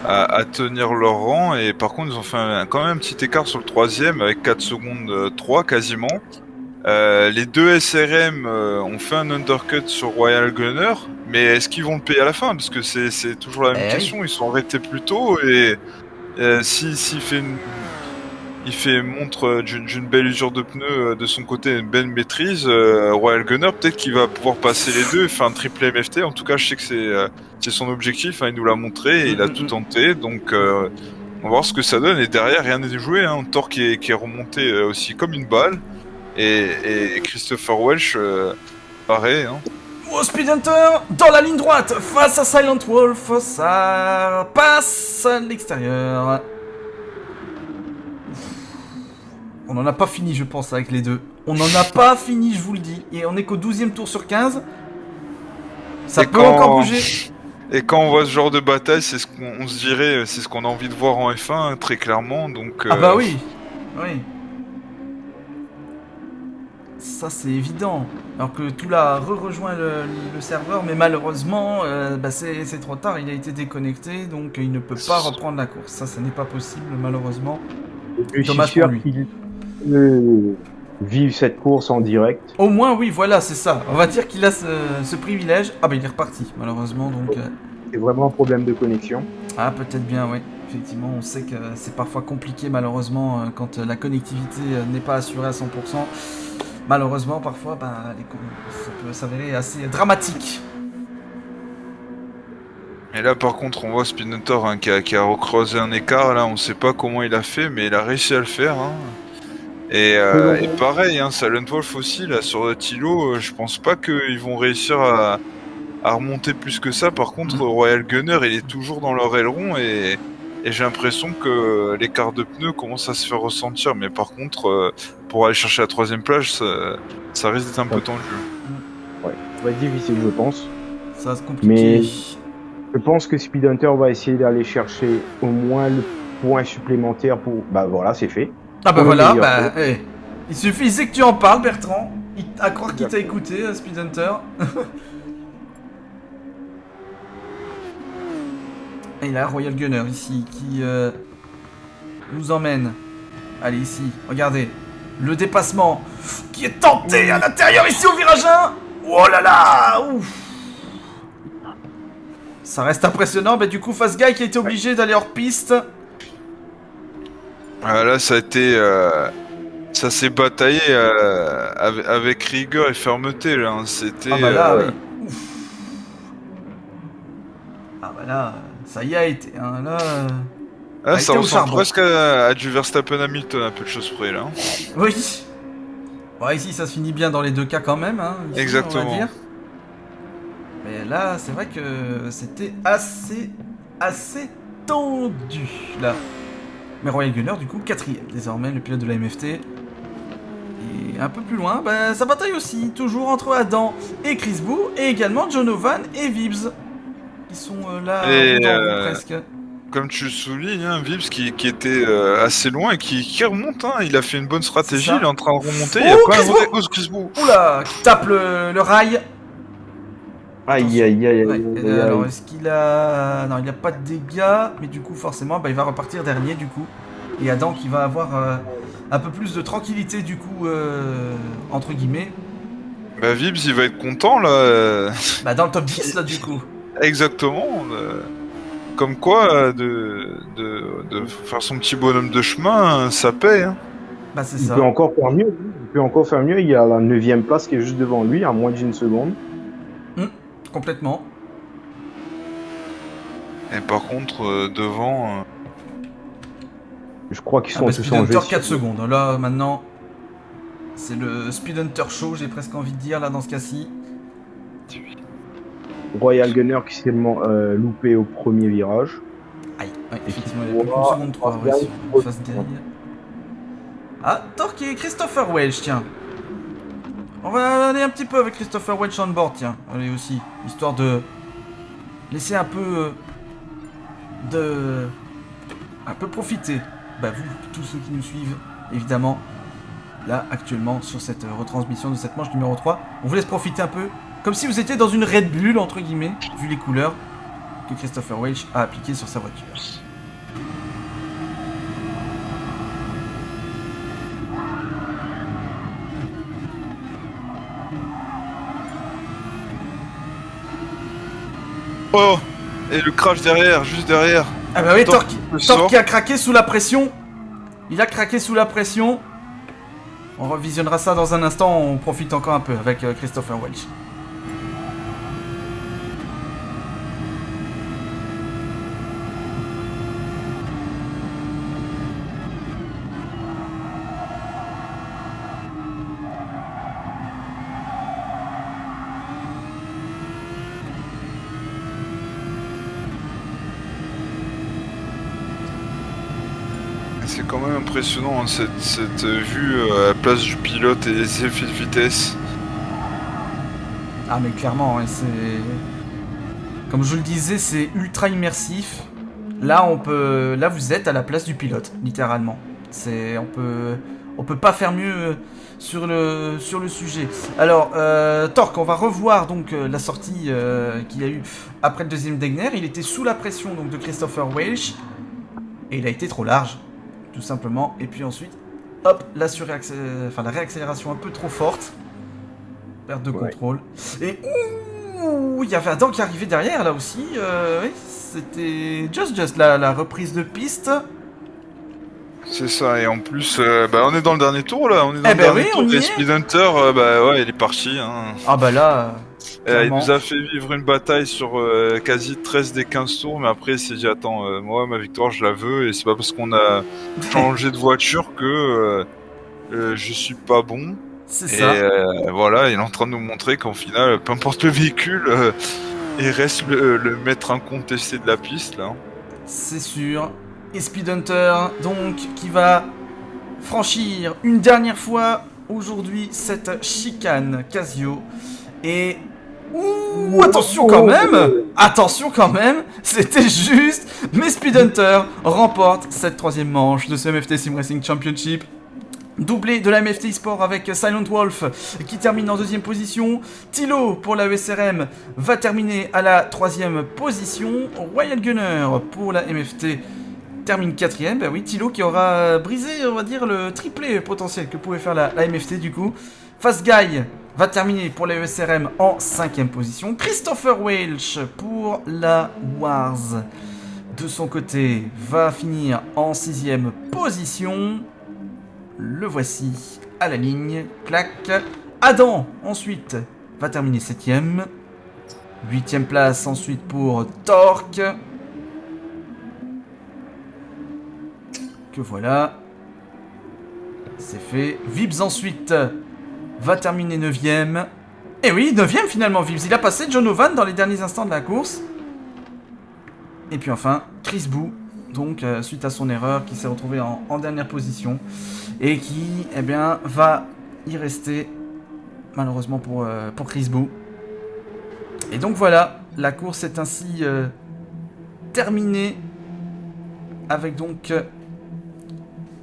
à tenir leur rang. Et par contre, ils ont fait quand même un petit écart sur le troisième avec 4 secondes 3 quasiment. Les deux SRM ont fait un undercut sur Royal Gunner, mais est-ce qu'ils vont le payer à la fin? Parce que c'est toujours la même Eh question. Ils sont arrêtés plus tôt et s'il fait montre d'une belle usure de pneus de son côté, une belle maîtrise, Royal Gunner peut-être qu'il va pouvoir passer les deux et faire un triple MFT. En tout cas, je sais que c'est son objectif, hein, il nous l'a montré et il a tout tenté, donc on va voir ce que ça donne. Et derrière, rien n'est joué, hein. Thor qui est remonté aussi comme une balle et Christopher Welch pareil, hein. Oh, Speed Hunter dans la ligne droite face à Silent Wolf, ça passe à l'extérieur. On n'en a pas fini, je pense, avec les deux. On n'en a pas fini, je vous le dis. Et on est qu'au 12e tour sur 15. Ça Et peut encore bouger. Et quand on voit ce genre de bataille, c'est ce qu'on se dirait, c'est ce qu'on a envie de voir en F1, hein, très clairement. Donc, Ah bah oui, oui. Ça c'est évident. Alors que tout là rejoint le serveur, mais malheureusement, bah c'est trop tard. Il a été déconnecté, donc il ne peut pas reprendre la course. Ça n'est pas possible, malheureusement. Je suis Dommage sûr pour lui. qu'il peut vivre cette course en direct. Au moins, oui, voilà, c'est ça. On va dire qu'il a ce privilège. Ah bah il est reparti, malheureusement, donc... C'est vraiment un problème de connexion. Ah, peut-être bien, oui. Effectivement, on sait que c'est parfois compliqué, malheureusement, quand la connectivité n'est pas assurée à 100%. Malheureusement, parfois, bah, ça peut s'avérer assez dramatique. Et là, par contre, on voit Speed Hunter, hein, qui a recreusé un écart. Là, on sait pas comment il a fait, mais il a réussi à le faire, hein. Et pareil, hein, Silent Wolf aussi, là, sur Tilo, je pense pas qu'ils vont réussir à remonter plus que ça. Par contre, Royal Gunner, il est toujours dans leur aileron et j'ai l'impression que l'écart de pneus commence à se faire ressentir. Mais par contre, pour aller chercher la troisième place, ça risque d'être un peu tendu. Ouais, ça va être difficile, je pense. Ça va se compliquer. Mais je pense que Speed Hunter va essayer d'aller chercher au moins le point supplémentaire pour... Bah voilà, c'est fait. Ah bah Pour le voilà, meilleur bah, tour. il suffisait que tu en parles, Bertrand. À croire qu'il t'a écouté, Speed Hunter. Et là, Royal Gunner ici, qui nous emmène. Allez, ici, regardez. Le dépassement qui est tenté à l'intérieur, ici au virage 1. Oh là là, ouf. Ça reste impressionnant, mais du coup, Fast Guy qui a été obligé d'aller hors piste. Là, ça a été... ça s'est bataillé avec rigueur et fermeté, là, hein. C'était... Ah bah là, oui. Ouf. Ah bah là, ça y a été, hein, là... Ah, ça été au ressemble charbon. presque à du Verstappen Hamilton, un peu de choses près, là, hein. Oui. Bon, ici, ça se finit bien dans les deux cas quand même, hein, ici, Exactement. on va dire. Mais là, c'est vrai que c'était assez tendu, là. Mais Royal Gunner, du coup, 4ème, désormais, le pilote de la MFT. Et un peu plus loin, bah, ça bataille aussi, toujours entre Adam et Chris Boo, et également Jonovan et Vibs, qui sont là, Et, dans le presque. Comme tu le soulignes, hein, Vips qui était assez loin et qui remonte, hein, il a fait une bonne stratégie, C'est ça. il est en train de remonter, Oh, il y a quand même Chris Boo Oh, Chris Boo. Oula, qui tape le rail. Aïe, aïe, aïe, Ouais, aïe, aïe, alors, aïe. est-ce qu'il a... Non, il a pas de dégâts, mais du coup, forcément, bah, il va repartir dernier, du coup. Et Adam qui va avoir un peu plus de tranquillité, du coup, entre guillemets. Bah Vips il va être content là. Bah, dans le top 10, là, du coup. Exactement. Comme quoi, de faire son petit bonhomme de chemin, ça paie. Hein. Bah, c'est Il ça. peut encore faire mieux. Il peut encore faire mieux. Il y a la 9e place qui est juste devant lui, à moins d'une seconde. Complètement. Et par contre, devant... Je crois qu'ils Ah, sont bah, tous Speed en Hunter, gestion. 4 secondes. Là, maintenant, c'est le Speed Hunter Show, j'ai presque envie de dire, là, dans ce cas-ci. Royal Gunner qui s'est loupé au premier virage. Aïe, ouais, Et effectivement, qui il y a plus qu'une voit seconde 3, ouais, Fast sur Guy. Fast Guy. Ah, Torque et Christopher Welch, tiens. On va aller un petit peu avec Christopher Welch on board, tiens. Allez aussi, histoire de laisser un peu un peu profiter. Bah vous, tous ceux qui nous suivent, évidemment, là actuellement sur cette retransmission de cette manche numéro 3, on vous laisse profiter un peu, comme si vous étiez dans une Red Bull entre guillemets, vu les couleurs que Christopher Welch a appliquées sur sa voiture. Oh. Et le crash derrière, juste derrière. Ah bah oui, Torque Torque qui a craqué sous la pression. Il a craqué sous la pression. On revisionnera ça dans un instant, on profite encore un peu avec Christopher Welch. C'est quand même impressionnant hein, cette vue à la place du pilote et les effets de vitesse. Ah mais clairement, hein, c'est... Comme je le disais, c'est ultra immersif. Là, là, vous êtes à la place du pilote, littéralement. On peut pas faire mieux sur le sujet. Alors, Torque, on va revoir donc la sortie qu'il a eu après le deuxième Degner. Il était sous la pression donc de Christopher Welch et il a été trop large, tout simplement. Et puis ensuite, hop, la réaccélération un peu trop forte, perte de contrôle. Et ouh, il y avait Adam qui arrivait derrière là aussi. Oui, c'était Just la reprise de piste. C'est ça, et en plus, on est dans le dernier tour là, on est dans Eh le ben dernier oui, tour on y et est. Speed Hunter, ouais, il est parti. Hein. Ah bah là, Il clairement. nous a fait vivre une bataille sur quasi 13 des 15 tours, mais après il s'est dit attends, moi ma victoire je la veux, et c'est pas parce qu'on a changé de voiture que je suis pas bon. C'est Et ça. voilà, il est en train de nous montrer qu'en final, peu importe le véhicule, il reste le maître incontesté de la piste là. C'est sûr. Et Speed Hunter, donc, qui va franchir une dernière fois aujourd'hui cette chicane Casio. Et... Ouh, attention quand même. Attention quand même. C'était juste. Mais Speed Hunter remporte cette troisième manche de ce MFT Sim Racing Championship. Doublé de la MFT eSport avec Silent Wolf qui termine en deuxième position. Thilo pour la ESRM va terminer à la troisième position. Royal Gunner pour la MFT termine quatrième. Bah oui, Thilo qui aura brisé, on va dire, le triplé potentiel que pouvait faire la MFT du coup. Fast Guy va terminer pour la ESRM en cinquième position. Christopher Welch pour la Wars de son côté va finir en sixième position. Le voici à la ligne, clac. Adam, ensuite, va terminer 7ème. 8ème place, ensuite, pour Torque. Que voilà. C'est fait. Vibs, ensuite, va terminer 9ème. Et oui, 9ème finalement, Vibs. Il a passé Jonovan dans les derniers instants de la course. Et puis enfin, Chris Boo. Donc, suite à son erreur, qui s'est retrouvé en dernière position. Et qui, eh bien, va y rester, malheureusement pour Chris Bou. Et donc voilà, la course est ainsi terminée avec donc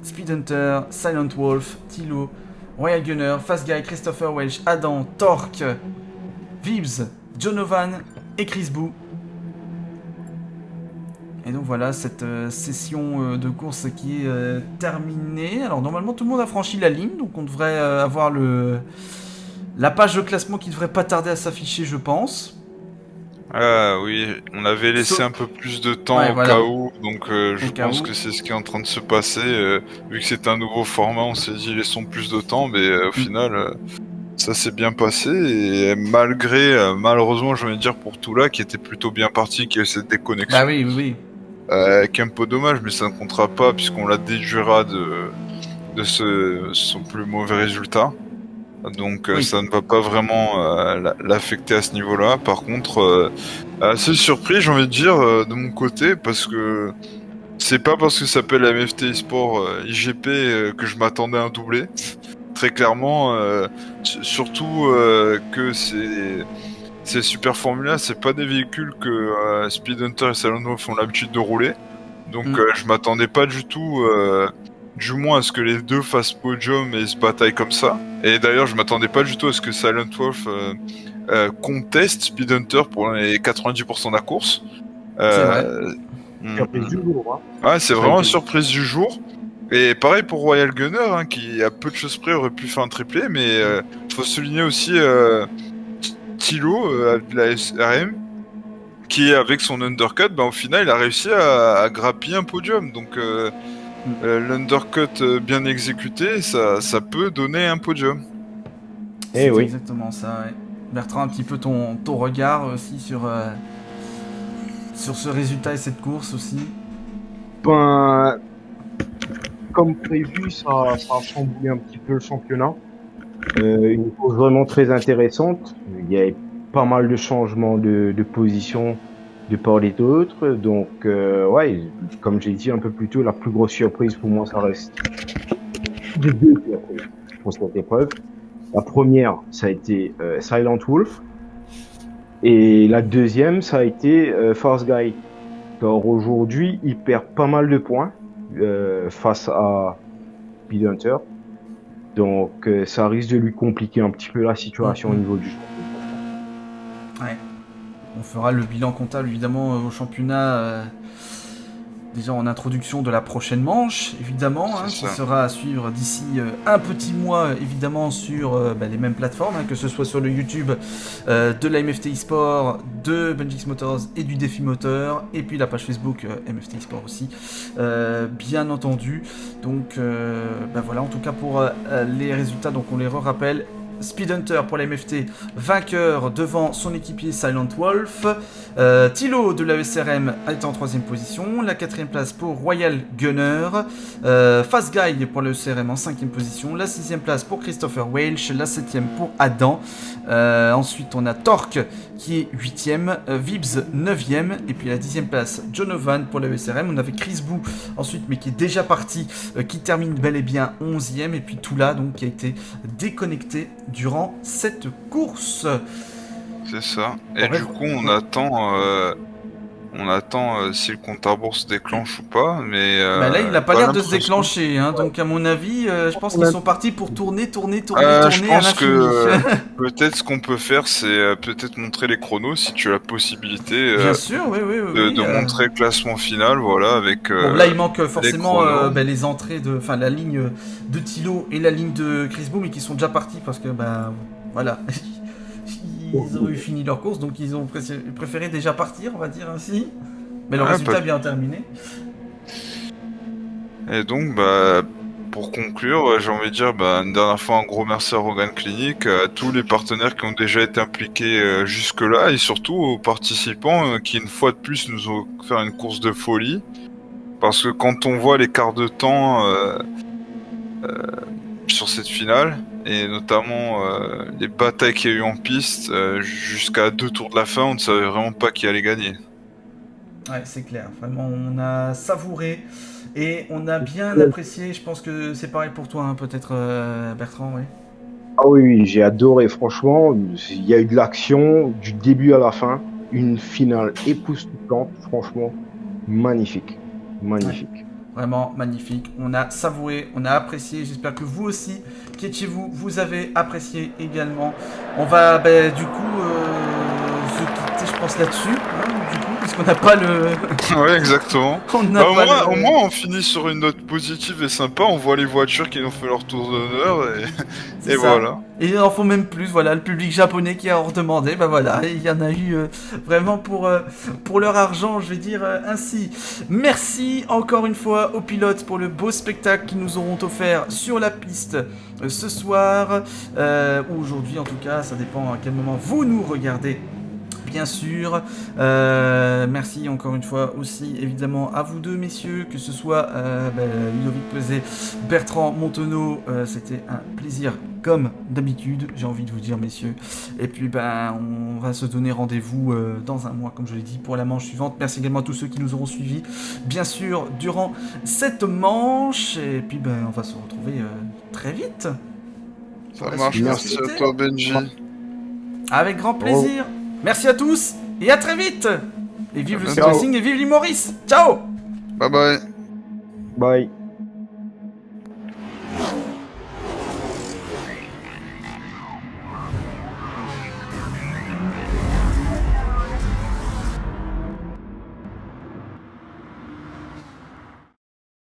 Speed Hunter, Silent Wolf, Thilo, Royal Gunner, Fast Guy, Christopher Welch, Adam, Torque, Vibs, Jonovan et Chris Bou. Et donc voilà, cette session de course qui est terminée. Alors normalement tout le monde a franchi la ligne, donc on devrait avoir la page de classement qui devrait pas tarder à s'afficher, je pense. Ah oui, on avait laissé un peu plus de temps Ouais, au voilà. cas où, donc je pense que c'est ce qui est en train de se passer. Vu que c'est un nouveau format, on s'est dit laissons plus de temps, mais au final, ça s'est bien passé. Et malgré, malheureusement, j'ai envie de dire pour Toula, qui était plutôt bien parti, qui a eu cette déconnexion. Bah oui, oui, oui. Qui est un peu dommage, mais ça ne comptera pas, puisqu'on l'a déduira de son plus mauvais résultat. Donc Oui. ça ne va pas vraiment l'affecter à ce niveau-là. Par contre, assez surpris, j'ai envie de dire, de mon côté, parce que c'est pas parce que ça s'appelle MFT eSport IGP que je m'attendais à un doublé. Très clairement, surtout que ces Super Formula, c'est pas des véhicules que Speed Hunter et Silent Wolf ont l'habitude de rouler. Donc je m'attendais pas du tout, du moins à ce que les deux fassent podium et se bataillent comme ça. Et d'ailleurs, je m'attendais pas du tout à ce que Silent Wolf conteste Speed Hunter pour les 90% de la course. C'est vrai. Surprise du jour, hein. Ouais, c'est vraiment une surprise du jour. Et pareil pour Royal Gunner, hein, qui à peu de choses près aurait pu faire un triplé, mais faut souligner aussi Thilo de la SRM, qui avec son undercut, au final il a réussi à grappiller un podium. Donc l'undercut bien exécuté, ça peut donner un podium. C'est oui. exactement ça, ouais. Bertrand, un petit peu ton regard aussi sur ce résultat et cette course aussi. Ben, comme prévu, ça a chamboulé un petit peu le championnat. Une course vraiment très intéressante. Il y a pas mal de changements de position de part et d'autre. Donc, ouais, comme j'ai dit un peu plus tôt, la plus grosse surprise pour moi, ça reste de deux surprises pour cette épreuve. La première, ça a été Silent Wolf. Et la deuxième, ça a été Fast Guy. Car aujourd'hui, il perd pas mal de points face à Speed Hunter. Donc, ça risque de lui compliquer un petit peu la situation au niveau du championnat. Ouais. On fera le bilan comptable évidemment au championnat déjà en introduction de la prochaine manche, évidemment, qui sera à suivre d'ici un petit mois, évidemment, sur les mêmes plateformes, que ce soit sur le YouTube de la MFT eSport, de Benjix Motors et du Défi Moteur, et puis la page Facebook MFT eSport aussi, bien entendu. Donc, voilà, en tout cas pour les résultats, donc on les rappelle. Speed Hunter pour la MFT, vainqueur devant son équipier Silent Wolf. Thilo de la SRM est en 3ème position. La 4ème place pour Royal Gunner. Fast Guy pour le SRM en 5ème position. La 6ème place pour Christopher Welch. La 7ème pour Adam. Ensuite, on a Torque qui est 8ème. Vibs 9ème. Et puis la 10ème place, Jonovan pour le SRM. On avait Chris Bou ensuite, mais qui est déjà parti, qui termine bel et bien 11ème. Et puis Toula, donc, qui a été déconnecté durant cette course. C'est ça. Et du coup, on attend si le compte à rebours se déclenche ou pas, mais là, il n'a pas l'air de se déclencher, donc à mon avis, je pense qu'ils sont partis pour tourner je pense à que l'infini. peut-être ce qu'on peut faire, c'est peut-être montrer les chronos si tu as la possibilité Bien sûr, oui, de montrer le classement final, voilà, avec là, il manque forcément les entrées enfin la ligne de Thilo et la ligne de Chris Bou, mais qui sont déjà partis parce que voilà. Ils ont eu fini leur course, donc ils ont préféré déjà partir, on va dire ainsi. Mais le résultat est bien terminé. Et donc, pour conclure, j'ai envie de dire une dernière fois un gros merci à Rogan Clinic, à tous les partenaires qui ont déjà été impliqués jusque-là, et surtout aux participants qui, une fois de plus, nous ont fait une course de folie. Parce que quand on voit l'écart de temps sur cette finale, et notamment les batailles qu'il y a eu en piste, jusqu'à 2 tours de la fin, on ne savait vraiment pas qui allait gagner. Ouais, c'est clair. Vraiment, on a savouré et on a bien apprécié. Je pense que c'est pareil pour toi, peut-être, Bertrand, oui. Ah oui, oui, j'ai adoré, franchement. Il y a eu de l'action du début à la fin. Une finale époustouflante, franchement, magnifique. Magnifique. Vraiment magnifique. On a savouré, on a apprécié. J'espère que vous aussi, qui êtes chez vous, vous avez apprécié également. On va du coup se quitter, je pense, là-dessus. Hein, du coup, puisqu'on n'a pas le. Ouais, exactement. On n'a Bah, pas au le. moins, on finit sur une note positive et sympa. On voit les voitures qui ont fait leur tour d'honneur C'est et ça. voilà. Et il en faut même plus, voilà, le public japonais qui a redemandé, bah voilà, il y en a eu vraiment pour leur argent, je vais dire ainsi. Merci encore une fois aux pilotes pour le beau spectacle qu'ils nous auront offert sur la piste ce soir, ou aujourd'hui en tout cas, ça dépend à quel moment vous nous regardez. Bien sûr, merci encore une fois aussi évidemment à vous deux messieurs, que ce soit Ludovic Pesé, Bertrand Montenot, c'était un plaisir comme d'habitude, j'ai envie de vous dire messieurs, et puis on va se donner rendez-vous dans un mois comme je l'ai dit pour la manche suivante. Merci également à tous ceux qui nous auront suivis bien sûr durant cette manche, et puis on va se retrouver très vite. Ça marche, merci à toi Benji. Avec grand plaisir. Merci à tous et à très vite. Et vive le sim racing et vive l'Imoris. Ciao. Bye bye. Bye.